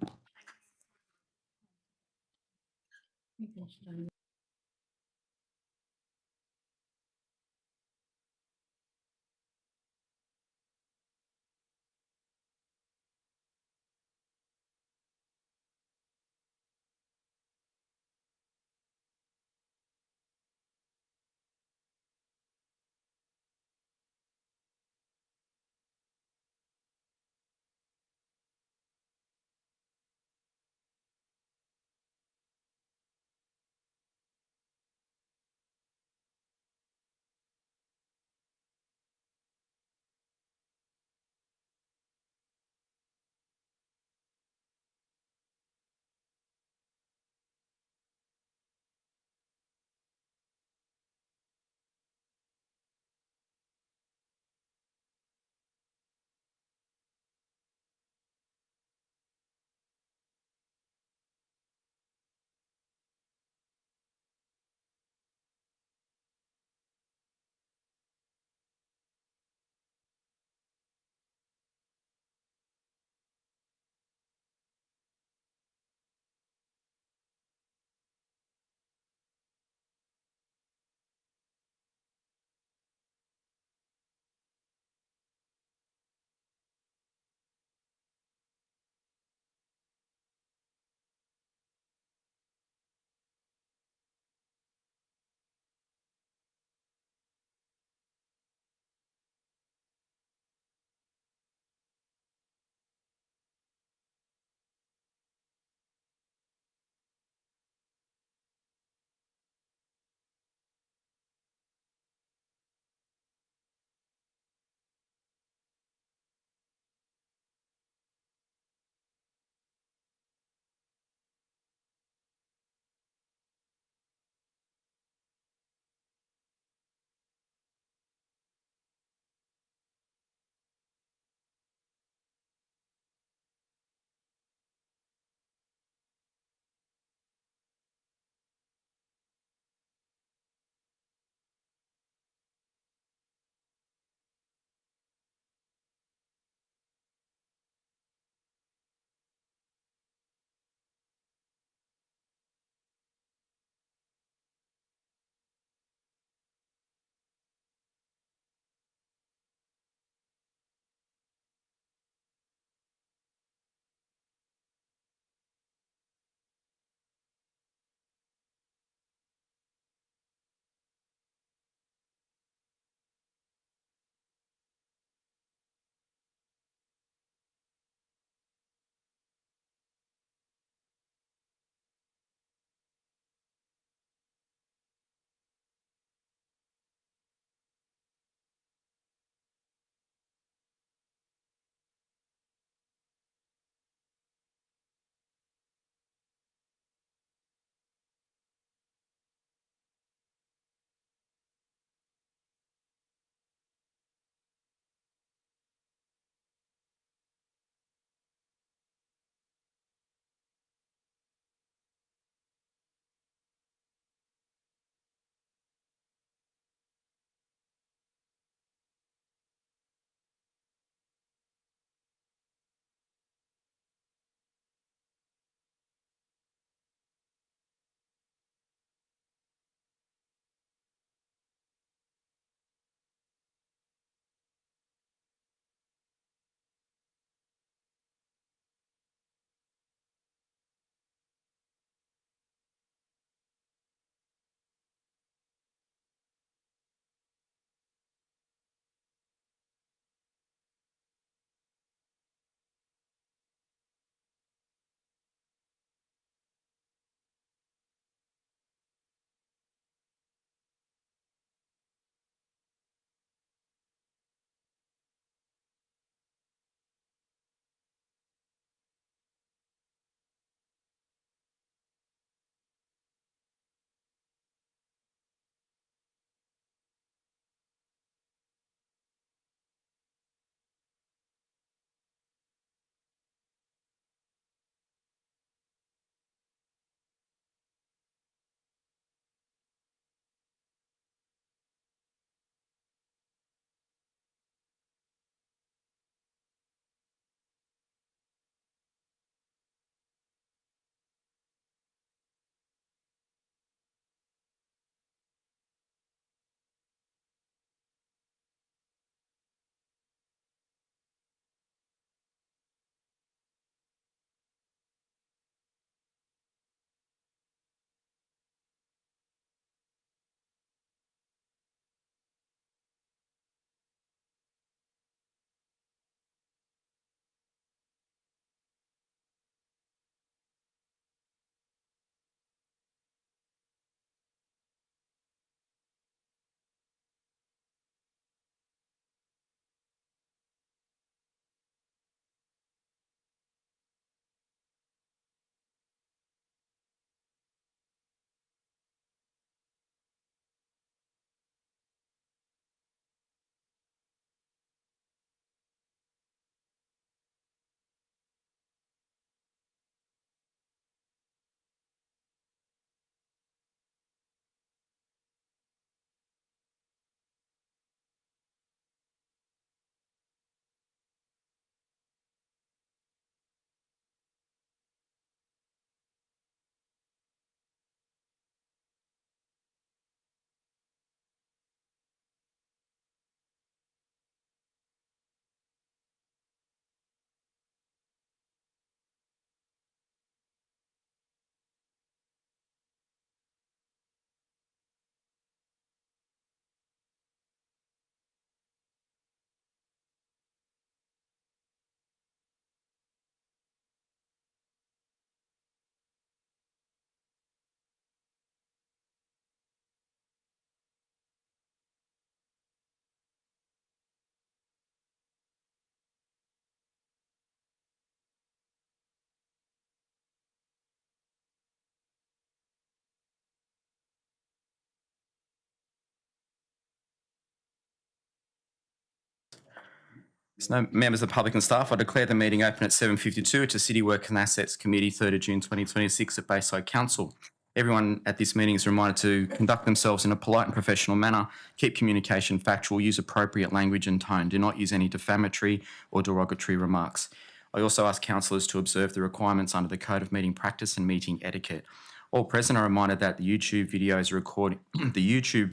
There's no members of the public and staff. I declare the meeting open at 7:52 to City Work and Assets Committee, 3rd of June 2026 at Bayside Council. Everyone at this meeting is reminded to conduct themselves in a polite and professional manner, keep communication factual, use appropriate language and tone. Do not use any defamatory or derogatory remarks. I also ask councillors to observe the requirements under the Code of Meeting Practice and Meeting Etiquette. All present are reminded that the YouTube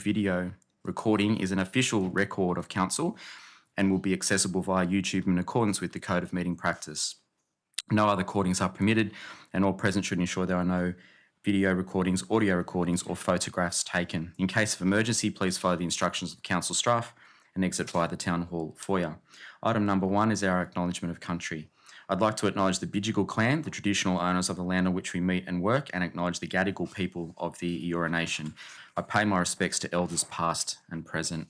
video recording is an official record of council and will be accessible via YouTube in accordance with the Code of Meeting Practice. No other recordings are permitted, and all present should ensure there are no video recordings, audio recordings, or photographs taken. In case of emergency, please follow the instructions of council staff and exit via the Town Hall foyer. Item number 1 is our acknowledgement of country. I'd like to acknowledge the Bidjigal clan, the traditional owners of the land on which we meet and work, and acknowledge the Gadigal people of the Eora Nation. I pay my respects to elders past and present.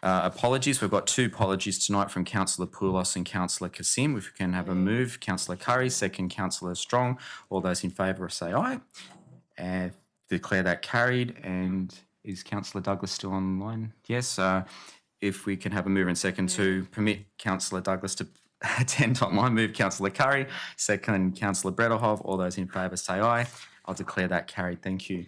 Apologies, we've got 2 apologies tonight from Councillor Poulos and Councillor Kassim. If we can have a move, Councillor Curry, second Councillor Strong. All those in favour say aye. And declare that carried. And is Councillor Douglas still online? Yes. If we can have a mover and second to permit Councillor Douglas to attend online, move Councillor Curry, second Councillor Brettelhoff. All those in favour say aye. I'll declare that carried. Thank you.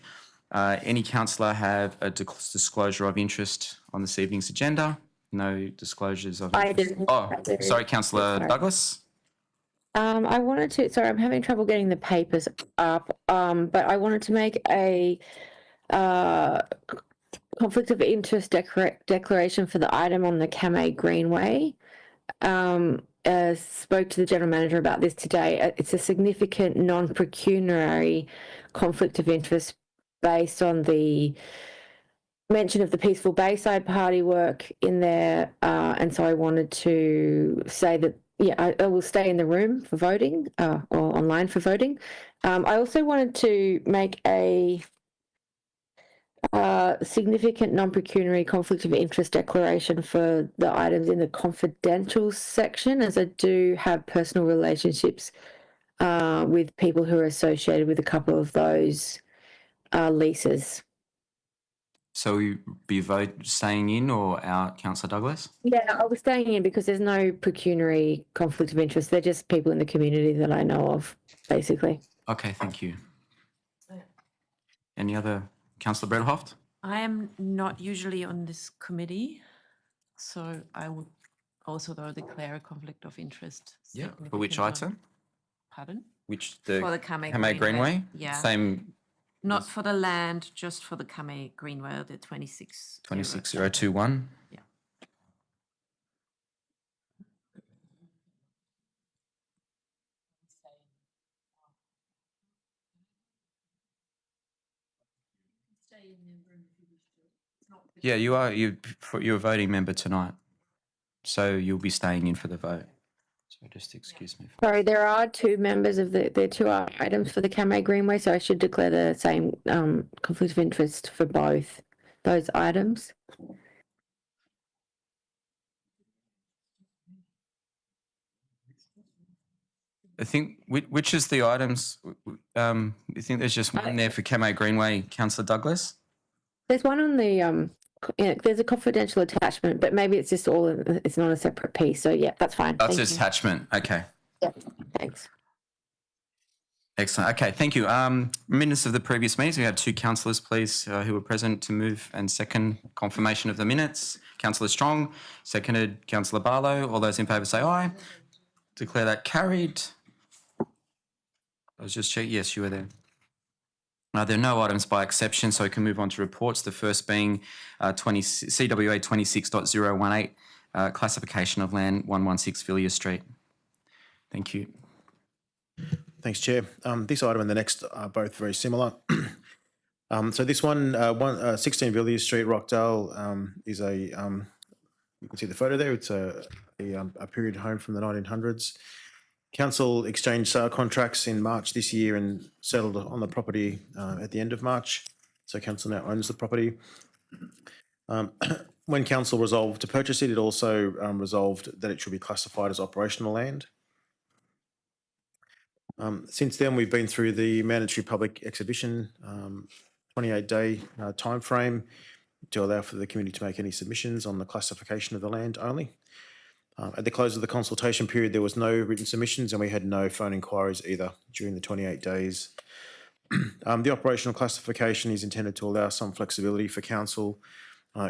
Any councillor have a disclosure of interest on this evening's agenda? No disclosures of interest? Sorry, Councillor Douglas. I wanted to, sorry, I'm having trouble getting the papers up, but I wanted to make a conflict of interest declaration for the item on the Cttee Greenway. Spoke to the General Manager about this today. It's a significant non-pecuniary conflict of interest based on the mention of the Peaceful Bayside Party work in there. And so I wanted to say that, yeah, I will stay in the room for voting or online for voting. I also wanted to make a significant non-pecuniary conflict of interest declaration for the items in the confidential section, as I do have personal relationships with people who are associated with a couple of those leases. So we be staying in or out, Councillor Douglas? Yeah, I was staying in because there's no pecuniary conflict of interest. They're just people in the community that I know of, basically. Okay, thank you. Any other? Councillor Brettelhoff? I am not usually on this committee, so I would also though declare a conflict of interest. Yeah. For which item? Pardon? Which For the Cttee Greenway? Yeah. Same. Not for the land, just for the Cttee Greenway, the 26021. Yeah. Yeah, you are. You're a voting member tonight, so you'll be staying in for the vote. So just excuse me. Sorry, there are 2 members of there are 2 items for the Cttee Greenway, so I should declare the same conflict of interest for both those items. I think which is the items? I think there's just one there for Cttee Greenway, Councillor Douglas. There's one on the there's a confidential attachment, but maybe it's just all. It's not a separate piece. So yeah, that's fine. That's Thank an you. attachment. Okay. Yeah, thanks. Excellent. Okay, thank you. Minutes of the previous meetings. We had 2 councillors, please, who were present to move and second confirmation of the minutes. Councillor Strong, seconded Councillor Barlow. All those in favour say aye. Declare that carried. I was just checking. Yes, you were there. There are no items by exception, so we can move on to reports. The first being CWA 26.018, classification of land 116 Villiers Street. Thank you. Thanks, Chair. This item and the next are both very similar. So this one, 16 Villiers Street, Rockdale, is a, you can see the photo there, it's a period home from the 1900s. Council exchanged sale contracts in March this year and settled on the property at the end of March. So council now owns the property. When council resolved to purchase it, it also resolved that it should be classified as operational land. Since then, we've been through the mandatory public exhibition 28-day time frame to allow for the community to make any submissions on the classification of the land only. At the close of the consultation period, there was no written submissions and we had no phone inquiries either during the 28 days. The operational classification is intended to allow some flexibility for council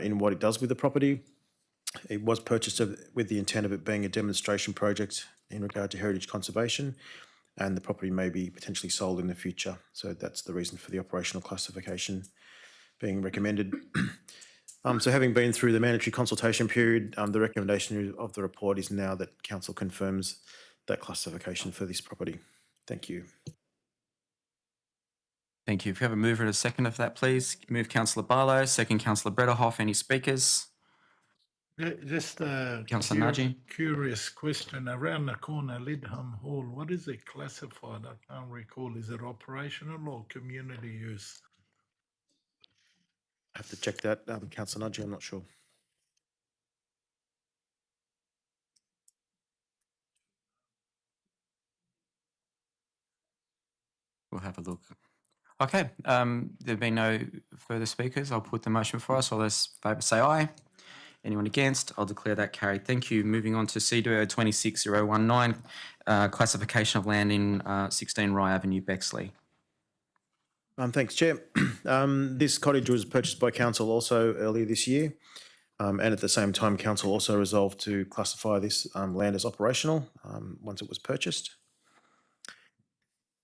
in what it does with the property. It was purchased with the intent of it being a demonstration project in regard to heritage conservation, and the property may be potentially sold in the future. So that's the reason for the operational classification being recommended. So having been through the mandatory consultation period, the recommendation of the report is now that council confirms that classification for this property. Thank you. Thank you. If you have a mover and a second of that, please. Move Councillor Barlow, second Councillor Brederhoff. Any speakers? Just a Councillor Najee. curious question. Around the corner, Lidham Hall, what is it classified? I can't recall. Is it operational or community use? I have to check that. Councillor Nudgee, I'm not sure. We'll have a look. Okay, there've been no further speakers. I'll put the motion before us. All those in favour say aye. Anyone against? I'll declare that carried. Thank you. Moving on to CDO 26019, classification of land in 16 Rye Avenue, Bexley. Thanks, Chair. This cottage was purchased by council also earlier this year. And at the same time, council also resolved to classify this land as operational once it was purchased.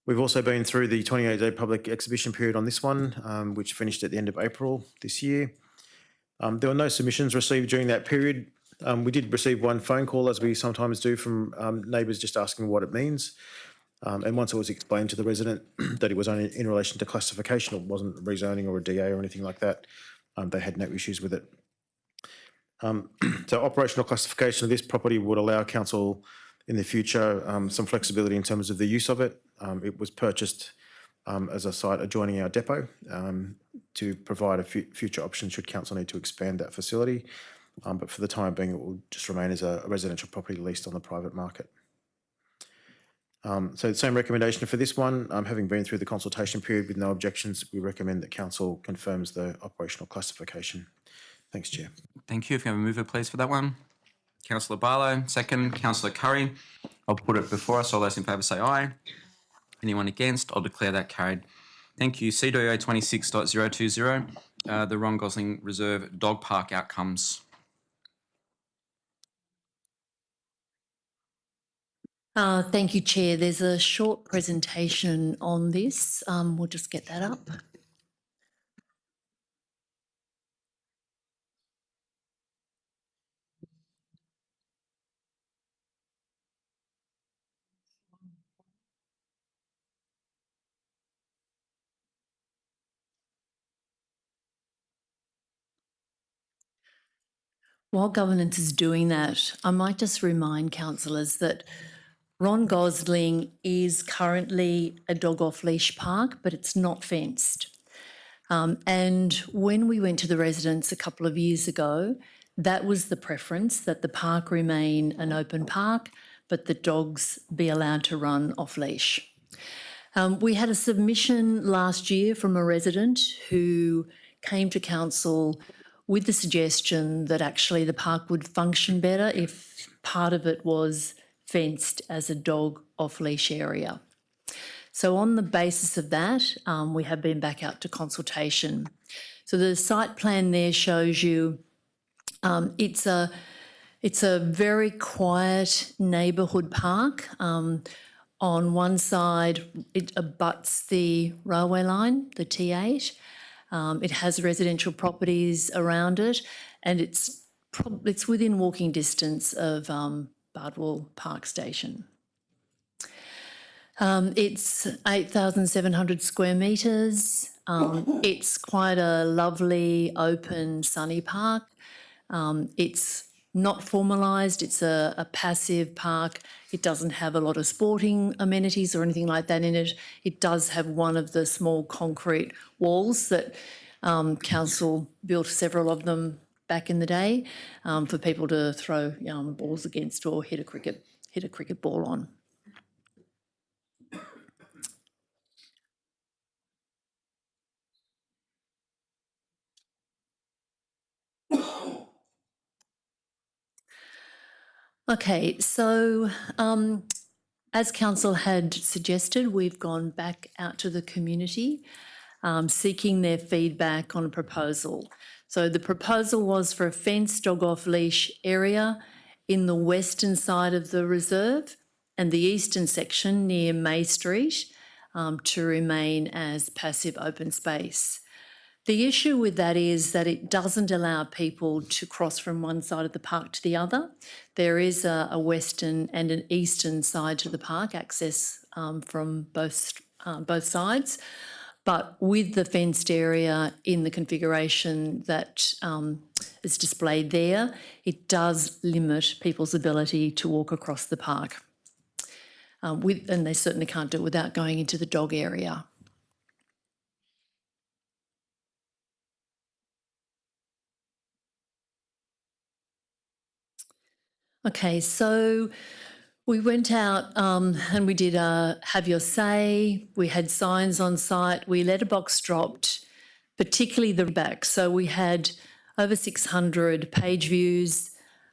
We've also been through the 28-day public exhibition period on this one, which finished at the end of April this year. There were no submissions received during that period. We did receive one phone call, as we sometimes do, from neighbours just asking what it means. And once it was explained to the resident that it was only in relation to classification, it wasn't rezoning or a DA or anything like that, they had no issues with it. So operational classification of this property would allow council in the future some flexibility in terms of the use of it. It was purchased as a site adjoining our depot to provide a future option should council need to expand that facility. But for the time being, it will just remain as a residential property leased on the private market. So the same recommendation for this one. Having been through the consultation period with no objections, we recommend that council confirms the operational classification. Thanks, Chair. Thank you. If you have a mover, please, for that one. Councillor Barlow, second. Councillor Curry. I'll put it before us. All those in favour say aye. Anyone against? I'll declare that carried. Thank you. CDO 26.020, the Ron Gosling Reserve Dog Park outcomes. Thank you, Chair. There's a short presentation on this. We'll just get that up. While governance is doing that, I might just remind councillors that Ron Gosling is currently a dog off-leash park, but it's not fenced. And when we went to the residents a couple of years ago, that was the preference, that the park remain an open park, but the dogs be allowed to run off-leash. We had a submission last year from a resident who came to council with the suggestion that actually the park would function better if part of it was fenced as a dog off-leash area. So on the basis of that, we have been back out to consultation. So the site plan there shows you it's a very quiet neighbourhood park. On one side, it abuts the railway line, the T8. It has residential properties around it, and it's within walking distance of Bardwell Park Station. It's 8,700 square metres. It's quite a lovely, open, sunny park. It's not formalised. It's a passive park. It doesn't have a lot of sporting amenities or anything like that in it. It does have one of the small concrete walls that council built several of them back in the day for people to throw balls against or hit a cricket ball on. Okay, so as council had suggested, we've gone back out to the community seeking their feedback on a proposal. So the proposal was for a fenced dog off leash area in the western side of the reserve and the eastern section near May Street to remain as passive open space. The issue with that is that it doesn't allow people to cross from one side of the park to the other. There is a western and an eastern side to the park, access from both sides. But with the fenced area in the configuration that is displayed there, it does limit people's ability to walk across the park. And they certainly can't do it without going into the dog area. Okay, so we went out and we did a have your say. We had signs on site. We letterbox dropped, particularly the back. So we had over 600 page views,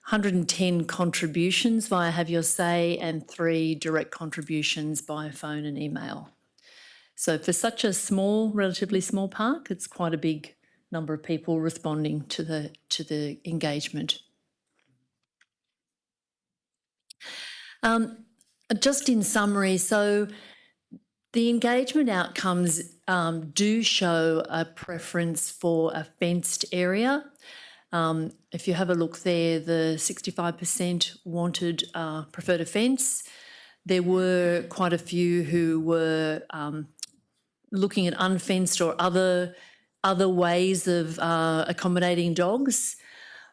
110 contributions via Have Your Say, and 3 direct contributions by phone and email. So for such a small, relatively small park, it's quite a big number of people responding to the engagement. Just in summary, so the engagement outcomes do show a preference for a fenced area. If you have a look there, the 65% wanted, preferred a fence. There were quite a few who were looking at unfenced or other ways of accommodating dogs.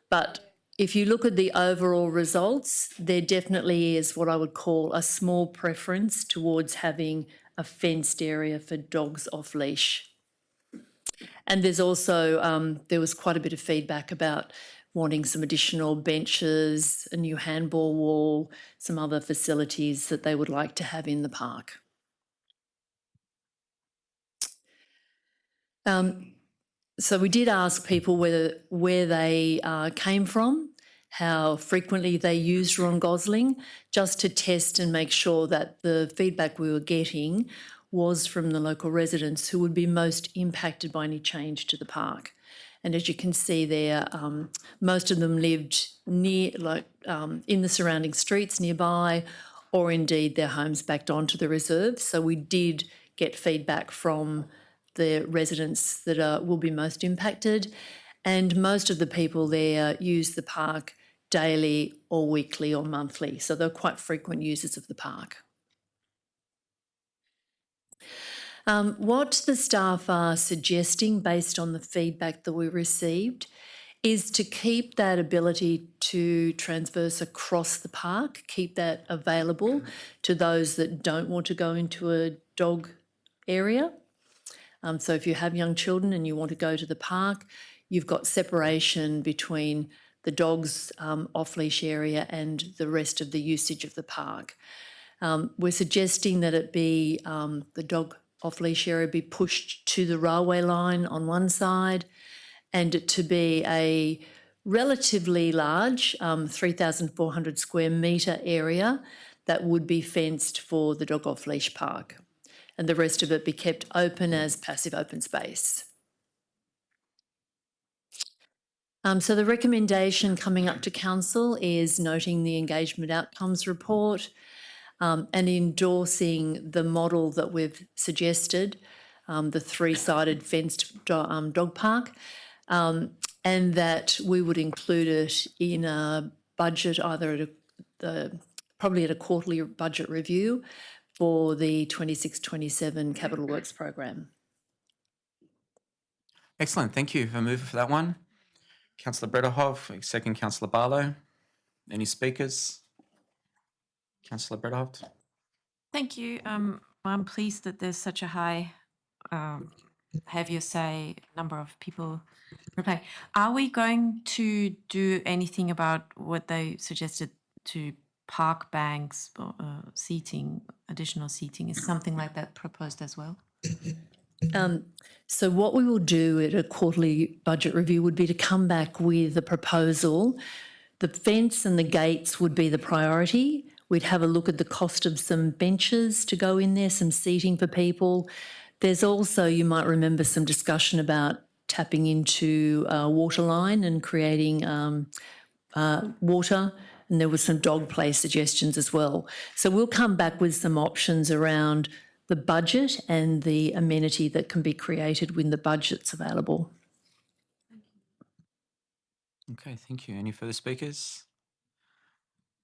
But if you look at the overall results, there definitely is what I would call a small preference towards having a fenced area for dogs off leash. And there's also, there was quite a bit of feedback about wanting some additional benches, a new handball wall, some other facilities that they would like to have in the park. So we did ask people where they came from, how frequently they used Ron Gosling, just to test and make sure that the feedback we were getting was from the local residents who would be most impacted by any change to the park. And as you can see there, most of them lived near, in the surrounding streets nearby, or indeed their homes backed onto the reserve. So we did get feedback from the residents that will be most impacted, and most of the people there use the park daily or weekly or monthly, so they're quite frequent users of the park. What the staff are suggesting based on the feedback that we received is to keep that ability to transverse across the park, keep that available to those that don't want to go into a dog area. So if you have young children and you want to go to the park, you've got separation between the dog's off-leash area and the rest of the usage of the park. We're suggesting that it be the dog off-leash area be pushed to the railway line on one side, and it to be a relatively large 3,400 square metre area that would be fenced for the dog off-leash park, and the rest of it be kept open as passive open space. So the recommendation coming up to council is noting the engagement outcomes report and endorsing the model that we've suggested, the 3-sided fenced dog park, and that we would include it in a budget, either at probably at a quarterly budget review for the 26-27 Capital Works program. Excellent. Thank you. I move for that one. Councillor Brederhoff, second Councillor Barlow. Any speakers? Councillor Brederhoff. Thank you. I'm pleased that there's such a high have your say number of people replying. Are we going to do anything about what they suggested to park banks or seating, additional seating? Is something like that proposed as well? So what we will do at a quarterly budget review would be to come back with a proposal The fence and the gates would be the priority. We'd have a look at the cost of some benches to go in there, some seating for people. There's also, you might remember, some discussion about tapping into a water line and creating water, and there were some dog play suggestions as well. So we'll come back with some options around the budget and the amenity that can be created when the budget's available. Okay, thank you. Any further speakers?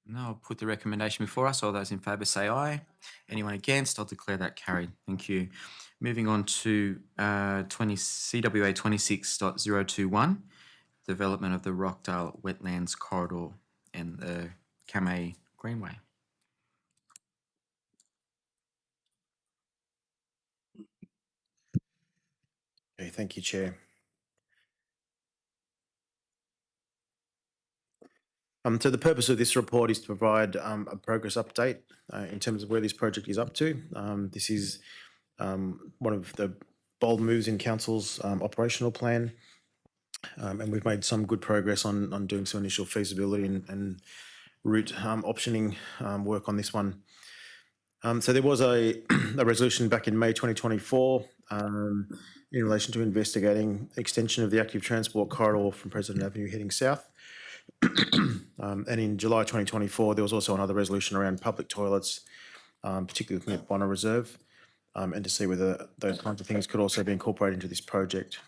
No, I'll put the recommendation before us. All those in favour say aye. Anyone against? I'll declare that carried. Thank you. Moving on to CWA 26.021, development of the Rockdale Wetlands Corridor and the Kamei Greenway. Okay, thank you, Chair. So the purpose of this report is to provide a progress update in terms of where this project is up to. This is one of the bold moves in Council's operational plan, and we've made some good progress on doing some initial feasibility and route optioning work on this one. So there was a resolution back in May 2024 in relation to investigating extension of the active transport corridor from President Avenue heading south. And in July 2024, there was also another resolution around public toilets, particularly looking at Bonner Reserve, and to see whether those kinds of things could also be incorporated into this project.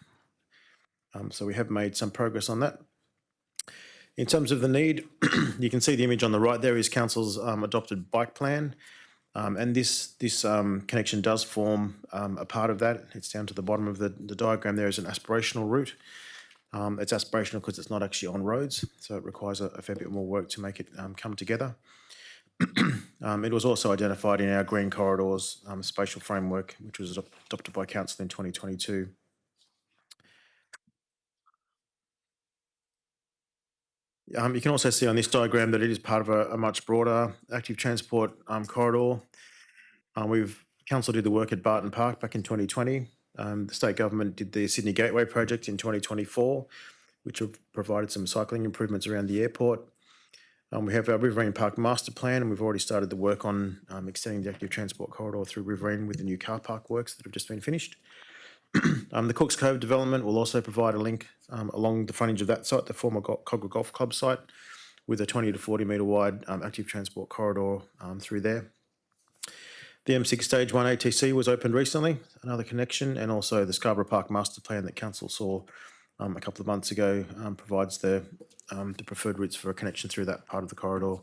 So we have made some progress on that. In terms of the need, you can see the image on the right there is Council's adopted bike plan. And this connection does form a part of that. It's down to the bottom of the diagram there is an aspirational route. It's aspirational because it's not actually on roads, so it requires a fair bit more work to make it come together. It was also identified in our Green Corridors spatial framework, which was adopted by Council in 2022. You can also see on this diagram that it is part of a much broader active transport corridor. Council did the work at Barton Park back in 2020. The state government did the Sydney Gateway project in 2024, which have provided some cycling improvements around the airport. We have our Riverine Park master plan, and we've already started the work on extending the active transport corridor through Riverine with the new car park works that have just been finished. The Cooks Cove development will also provide a link along the frontage of that site, the former Cogger Golf Club site, with a 20 to 40 metre wide active transport corridor through there. The M6 Stage 1 ATC was opened recently, another connection, and also the Scarborough Park master plan that Council saw a couple of months ago provides the preferred routes for a connection through that part of the corridor.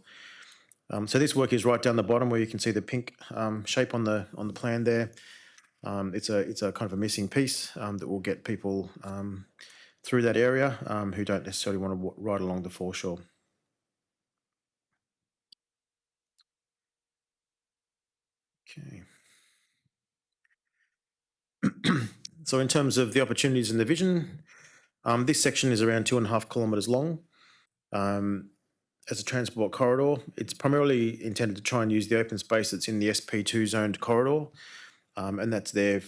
So this work is right down the bottom where you can see the pink shape on the plan there. It's a kind of a missing piece that will get people through that area who don't necessarily want to ride along the foreshore. Okay. So in terms of the opportunities and the vision, this section is around 2.5 kilometres long. As a transport corridor, it's primarily intended to try and use the open space that's in the SP2 zoned corridor, and that's there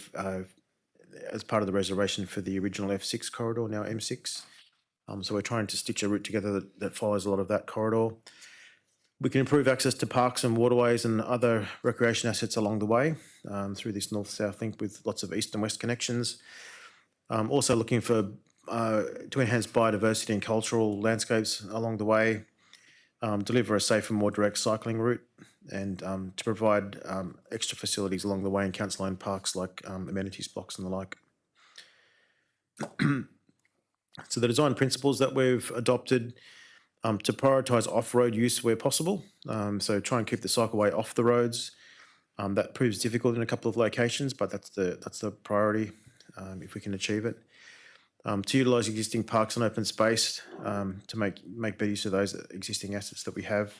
as part of the reservation for the original F6 corridor, now M6. So we're trying to stitch a route together that follows a lot of that corridor. We can improve access to parks and waterways and other recreation assets along the way through this north-south link with lots of east and west connections. Also looking for to enhance biodiversity and cultural landscapes along the way, deliver a safe and more direct cycling route, and to provide extra facilities along the way in council-owned parks like amenities blocks and the like. So the design principles that we've adopted to prioritise off-road use where possible. So try and keep the cycleway off the roads. That proves difficult in a couple of locations, but that's the priority if we can achieve it. To utilise existing parks and open space to make better use of those existing assets that we have.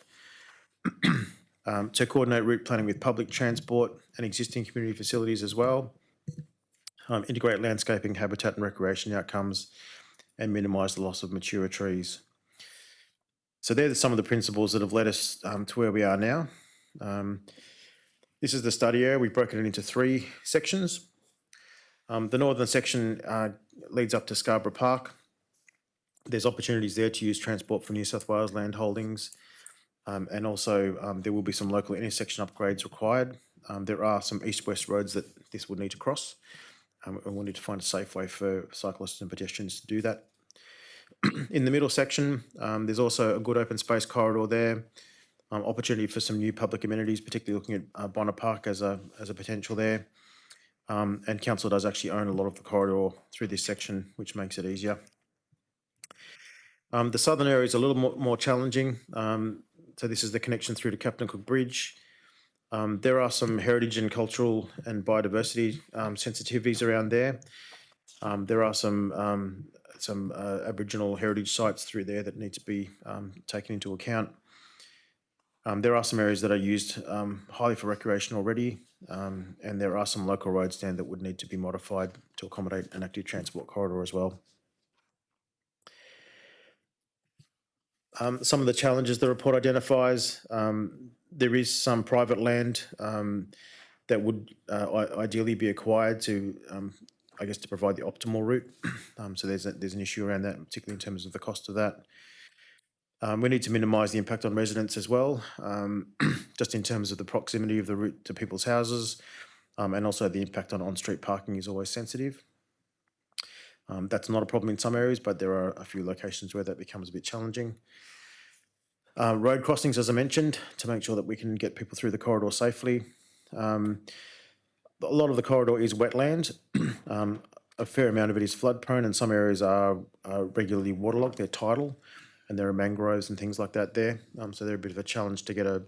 To coordinate route planning with public transport and existing community facilities as well. Integrate landscaping, habitat and recreation outcomes, and minimise the loss of mature trees. So they're some of the principles that have led us to where we are now. This is the study area. We've broken it into 3 sections. The northern section leads up to Scarborough Park. there's opportunities there to use Transport for New South Wales land holdings. And also there will be some local intersection upgrades required. There are some east-west roads that this would need to cross. And we'll need to find a safe way for cyclists and pedestrians to do that. In the middle section, there's also a good open space corridor there. Opportunity for some new public amenities, particularly looking at Bonner Park as a potential there. And council does actually own a lot of the corridor through this section, which makes it easier. The southern area is a little more challenging. So this is the connection through to Captain Cook Bridge. There are some heritage and cultural and biodiversity sensitivities around there. There are some Aboriginal heritage sites through there that need to be taken into account. There are some areas that are used highly for recreation already, and there are some local roads down that would need to be modified to accommodate an active transport corridor as well. Some of the challenges the report identifies, there is some private land that would ideally be acquired to, I guess, to provide the optimal route. So there's an issue around that, particularly in terms of the cost of that. We need to minimise the impact on residents as well, just in terms of the proximity of the route to people's houses, and also the impact on on-street parking is always sensitive. That's not a problem in some areas, but there are a few locations where that becomes a bit challenging. Road crossings, as I mentioned, to make sure that we can get people through the corridor safely. A lot of the corridor is wetland. A fair amount of it is flood prone, and some areas are regularly waterlogged. They're tidal, and there are mangroves and things like that there. So they're a bit of a challenge to get a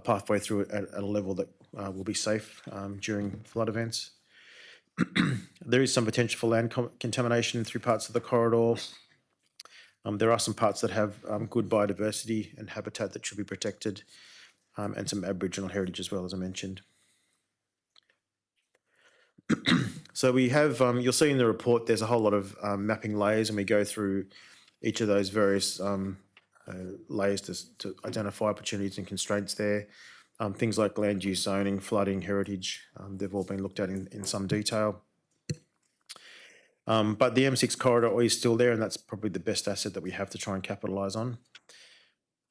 pathway through it at a level that will be safe during flood events. There is some potential for land contamination through parts of the corridor. There are some parts that have good biodiversity and habitat that should be protected, and some Aboriginal heritage as well, as I mentioned. So we have, you'll see in the report, there's a whole lot of mapping layers, and we go through each of those various layers to identify opportunities and constraints there. Things like land use zoning, flooding, heritage, they've all been looked at in some detail. But the M6 corridor is still there, and that's probably the best asset that we have to try and capitalise on.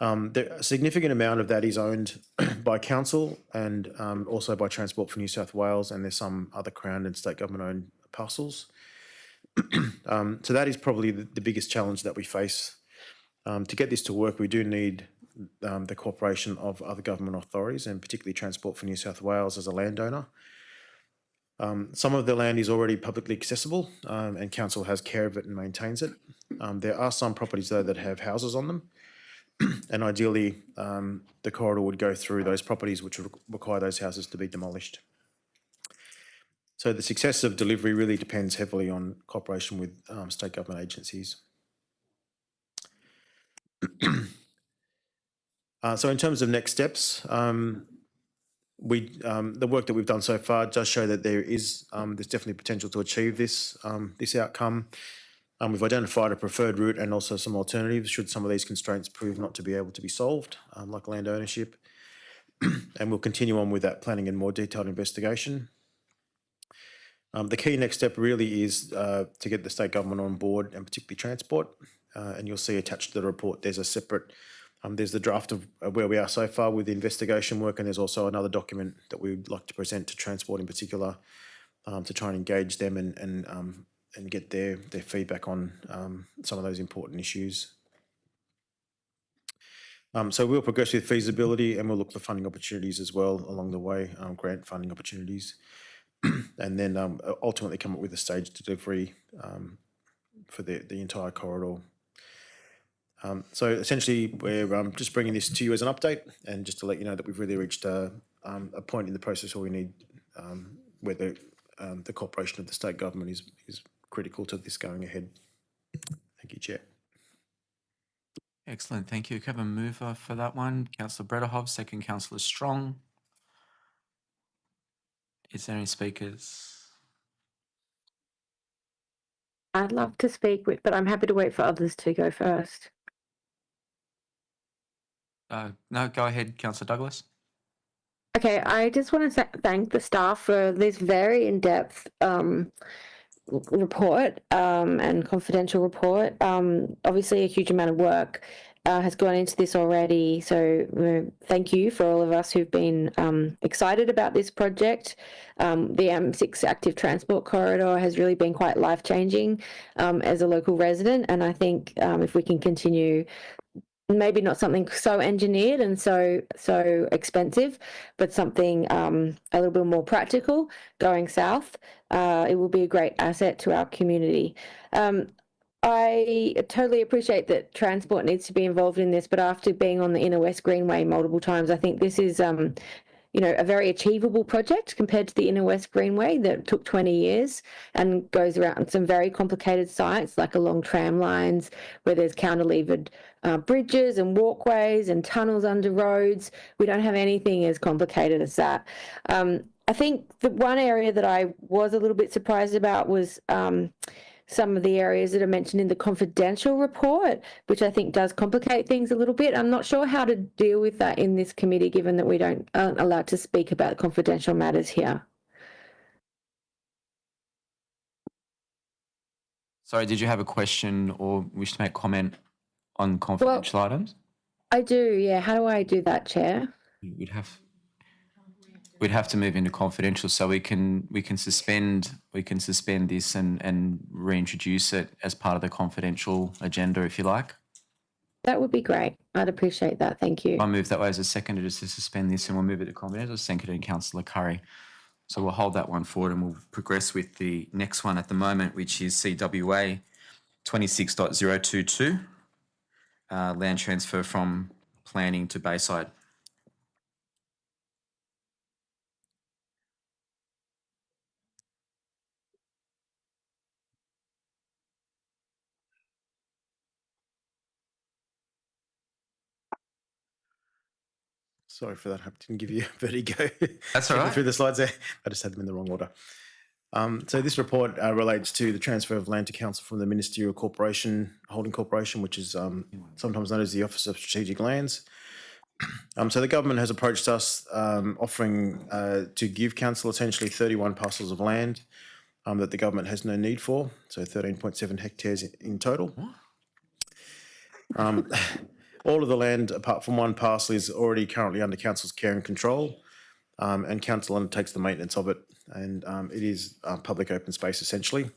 A significant amount of that is owned by council and also by Transport for New South Wales, and there's some other Crown and state government owned parcels. So that is probably the biggest challenge that we face. To get this to work, we do need the cooperation of other government authorities, and particularly Transport for New South Wales as a landowner. Some of the land is already publicly accessible, and council has care of it and maintains it. There are some properties though that have houses on them, and ideally the corridor would go through those properties which would require those houses to be demolished. So the success of delivery really depends heavily on cooperation with state government agencies. So in terms of next steps, the work that we've done so far does show that there's definitely potential to achieve this outcome. We've identified a preferred route and also some alternatives should some of these constraints prove not to be able to be solved, like land ownership. And we'll continue on with that planning and more detailed investigation. The key next step really is to get the state government on board, and particularly Transport. And you'll see attached to the report there's a separate, there's the draft of where we are so far with the investigation work, and there's also another document that we'd like to present to Transport in particular, to try and engage them and get their feedback on some of those important issues. So we'll progress with feasibility, and we'll look for funding opportunities as well along the way, grant funding opportunities, and then ultimately come up with a staged delivery for the entire corridor. So essentially, we're just bringing this to you as an update, and just to let you know that we've really reached a point in the process where we need where the cooperation of the state government is critical to this going ahead. Thank you, Chair. Excellent. Thank you. Can I have a mover for that one? Councillor Brederhoff, second Councillor Strong. Is there any speakers? I'd love to speak with, but I'm happy to wait for others to go first. No, go ahead, Councillor Douglas. Okay, I just want to thank the staff for this very in-depth report and confidential report. Obviously, a huge amount of work has gone into this already. So thank you for all of us who've been excited about this project. The M6 active transport corridor has really been quite life-changing as a local resident. And I think if we can continue, maybe not something so engineered and so expensive, but something a little bit more practical going south, it will be a great asset to our community. I totally appreciate that transport needs to be involved in this, but after being on the Inner West Greenway multiple times, I think this is a very achievable project compared to the Inner West Greenway that took 20 years and goes around some very complicated sites like along tram lines where there's counterlevered bridges and walkways and tunnels under roads. We don't have anything as complicated as that. I think the one area that I was a little bit surprised about was some of the areas that are mentioned in the confidential report, which I think does complicate things a little bit. I'm not sure how to deal with that in this committee, given that we aren't allowed to speak about confidential matters here. Sorry, did you have a question or wish to make comment on confidential items? I do, yeah. How do I do that, Chair? We'd have to move into confidential, so we can suspend this and reintroduce it as part of the confidential agenda, if you like. That would be great. I'd appreciate that. Thank you. I'll move that way as a seconder just to suspend this, and we'll move it to confidential. Seconded Councillor Curry. So we'll hold that one forward and we'll progress with the next one at the moment, which is CWA 26.022, land transfer from planning to Bayside. Sorry for that. I didn't give you vertigo. That's all right. Through the slides there. I just had them in the wrong order. So this report relates to the transfer of land to council from the Ministerial Corporation, Holding Corporation, which is sometimes known as the Office of Strategic Lands. So the government has approached us offering to give council essentially 31 parcels of land that the government has no need for, so 13.7 hectares in total. All of the land, apart from one parcel, is already currently under council's care and control, and council undertakes the maintenance of it, and it is public open space essentially.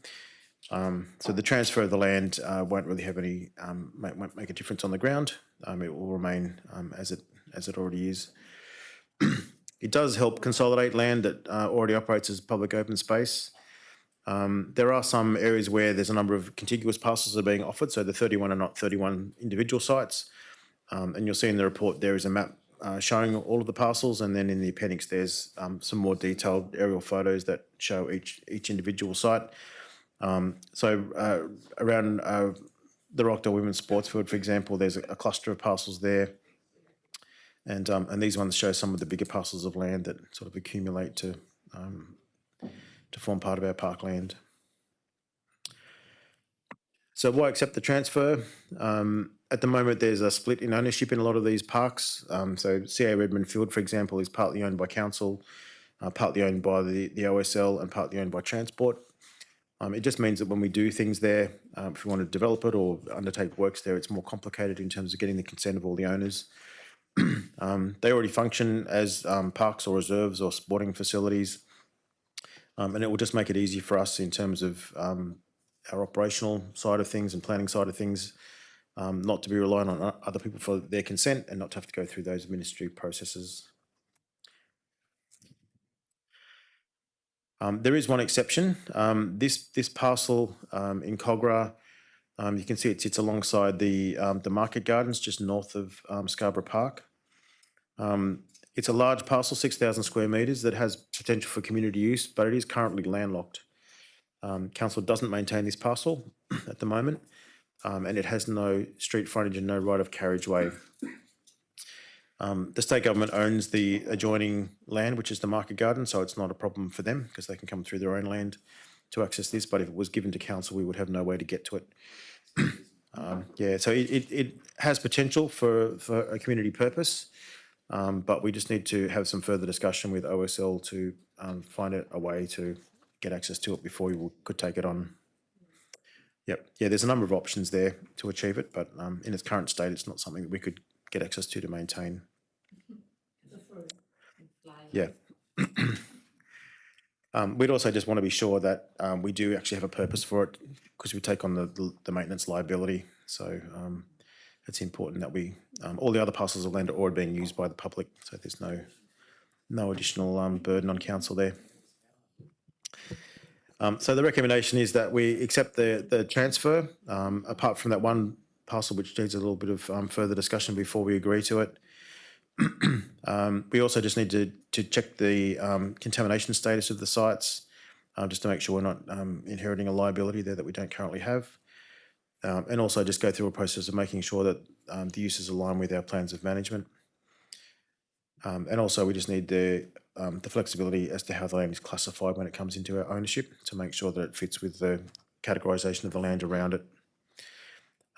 So the transfer of the land won't really have any won't make a difference on the ground. It will remain as it already is. It does help consolidate land that already operates as public open space. There are some areas where there's a number of contiguous parcels that are being offered, so the 31 are not 31 individual sites. And you'll see in the report there is a map showing all of the parcels, and then in the appendix there's some more detailed aerial photos that show each individual site. So around the Rockdale Women's Sports Field, for example, there's a cluster of parcels there, and these ones show some of the bigger parcels of land that sort of accumulate to form part of our parkland. So why accept the transfer? At the moment, there's a split in ownership in a lot of these parks. So CA Redmond Field, for example, is partly owned by council, partly owned by the OSL, and partly owned by Transport. It just means that when we do things there, if we want to develop it or undertake works there, it's more complicated in terms of getting the consent of all the owners. They already function as parks or reserves or sporting facilities, and it will just make it easier for us in terms of our operational side of things and planning side of things, not to be relying on other people for their consent and not to have to go through those administrative processes. There is one exception. This parcel in Cogra, you can see it sits alongside the Market Gardens just north of Scarborough Park. It's a large parcel, 6,000 square metres, that has potential for community use, but it is currently landlocked. Council doesn't maintain this parcel at the moment, and it has no street frontage and no right of carriageway. The state government owns the adjoining land, which is the Market Garden, so it's not a problem for them because they can come through their own land to access this, but if it was given to council, we would have no way to get to it. So it has potential for a community purpose, but we just need to have some further discussion with OSL to find a way to get access to it before we could take it on. Yep. Yeah, there's a number of options there to achieve it, but in its current state, it's not something that we could get access to maintain. Yeah. We'd also just want to be sure that we do actually have a purpose for it, because we take on the maintenance liability. So it's important that we, all the other parcels of land are already being used by the public, so there's no additional burden on council there. So the recommendation is that we accept the transfer, apart from that one parcel which needs a little bit of further discussion before we agree to it. We also just need to check the contamination status of the sites, just to make sure we're not inheriting a liability there that we don't currently have. And also just go through a process of making sure that the uses align with our plans of management. And also we just need the flexibility as to how the land is classified when it comes into our ownership, to make sure that it fits with the categorisation of the land around it.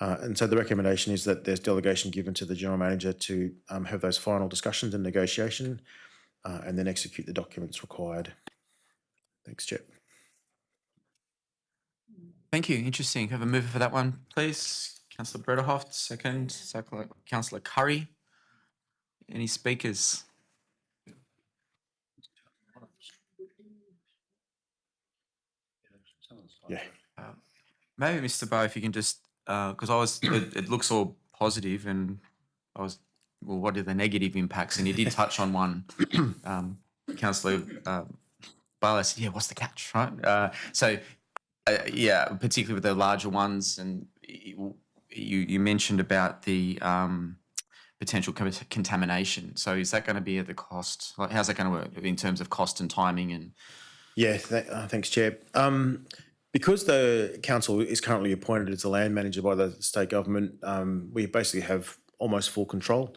And so the recommendation is that there's delegation given to the General Manager to have those final discussions and negotiation, and then execute the documents required. Thanks, Chair. Thank you. Interesting. Have a mover for that one, please. Councillor Brederhoft, second. Councillor Curry. Any speakers? Yeah. Maybe Mr. Bowe, if you can just, because it looks all positive, and well, what are the negative impacts? And you did touch on one, Councillor Barlow said, yeah, what's the catch, right? Yeah, particularly with the larger ones, and you mentioned about the potential contamination. So is that going to be at the cost? Like, how's that going to work in terms of cost and timing? And yeah, thanks, Chair. Because the council is currently appointed as the land manager by the state government, we basically have almost full control,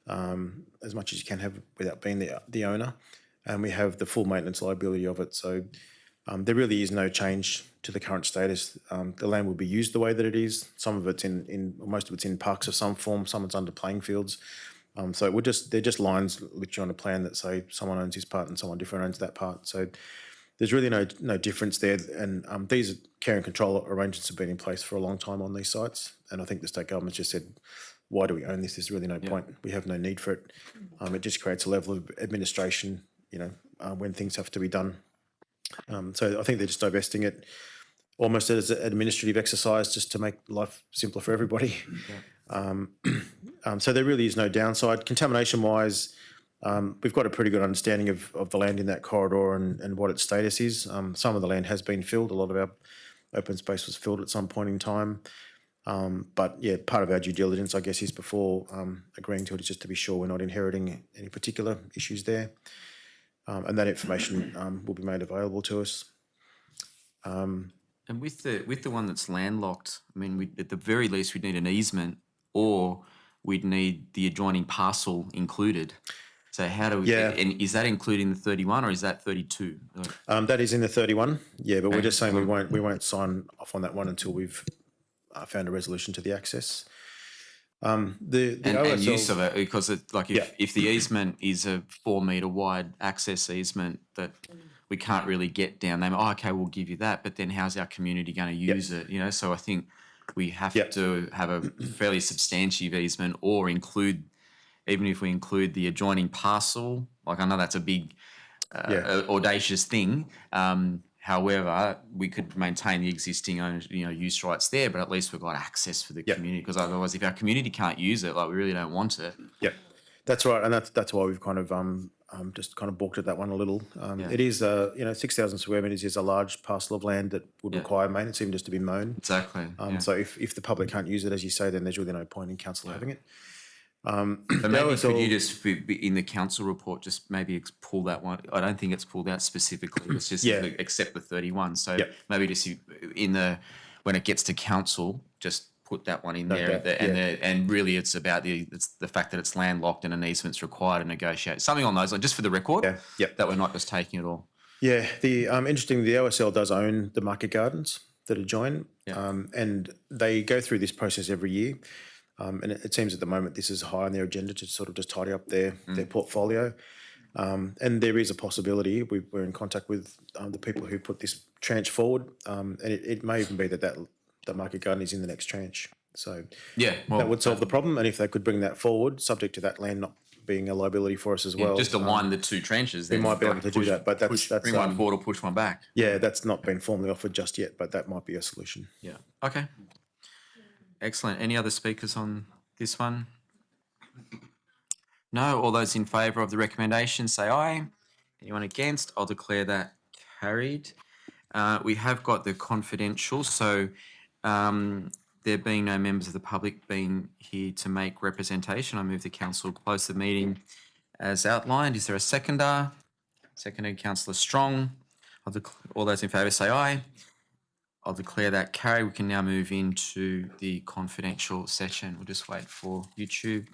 as much as you can have without being the owner, and we have the full maintenance liability of it. So there really is no change to the current status. The land will be used the way that it is. Some of it's most of it's in parks of some form. Some it's under playing fields. So they're just lines literally on a plan that say someone owns this part and someone different owns that part. So there's really no difference there. And these care and control arrangements have been in place for a long time on these sites. And I think the state government's just said, why do we own this? There's really no point. We have no need for it. It just creates a level of administration, when things have to be done. So I think they're just divesting it almost as an administrative exercise, just to make life simpler for everybody. So there really is no downside. Contamination-wise, we've got a pretty good understanding of the land in that corridor and what its status is. Some of the land has been filled. A lot of our open space was filled at some point in time. But yeah, part of our due diligence, I guess, is before agreeing to it, is just to be sure we're not inheriting any particular issues there. And that information will be made available to us. And with the one that's landlocked, I mean, at the very least, we'd need an easement, or we'd need the adjoining parcel included. So how do we? Yeah. And is that including the 31, or is that 32? That is in the 31. Yeah, but we're just saying we won't sign off on that one until we've found a resolution to the access. The and use of it, because if the easement is a 4 metre wide access easement that we can't really get down, they okay, we'll give you that, but then how's our community going to use it? So I think we have to have a fairly substantive easement, or include, even if we include the adjoining parcel. Like, I know that's a big audacious thing. However, we could maintain the existing use rights there, but at least we've got access for the community, because otherwise, if our community can't use it, like, we really don't want it. Yeah, that's right, and that's why we've kind of just kind of balked at that one a little. It is 6,000 square metres is a large parcel of land that would require maintenance, even just to be mown. Exactly. So if the public can't use it, as you say, then there's really no point in council having it. But maybe could you just, in the council report, just maybe pull that one? I don't think it's pulled out specifically. It's just accept the 31. So maybe just when it gets to council, just put that one in there. And really, it's about the fact that it's landlocked and an easement's required to negotiate. Something on those, just for the record, that we're not just taking it all. Yeah, interesting. The OSL does own the market gardens that adjoin, and they go through this process every year. And it seems at the moment this is high on their agenda to sort of just tidy up their portfolio. And there is a possibility, we're in contact with the people who put this tranche forward, and it may even be that market garden is in the next tranche. So Yeah, well, that would solve the problem, and if they could bring that forward, subject to that land not being a liability for us as well. just align the two trenches. We Then might be able to do push- that, but that's bring one forward or push one back. yeah, that's not been formally offered just yet, but that might be a solution. Yeah. Okay. Excellent. Any other speakers on this one? No. All those in favour of the recommendation say aye. Anyone against? I'll declare that carried. We have got the confidential, so there being no members of the public being here to make representation, I move the council close the meeting as outlined. Is there a seconder? Seconded, Councillor Strong. All those in favour say aye. I'll declare that carried. We can now move into the confidential session. We'll just wait for YouTube.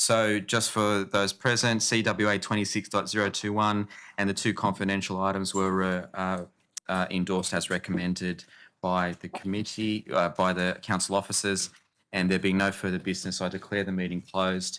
So just for those present, CWA 26.021 and the two confidential items were endorsed as recommended by the committee, by the council officers. And there being no further business, I declare the meeting closed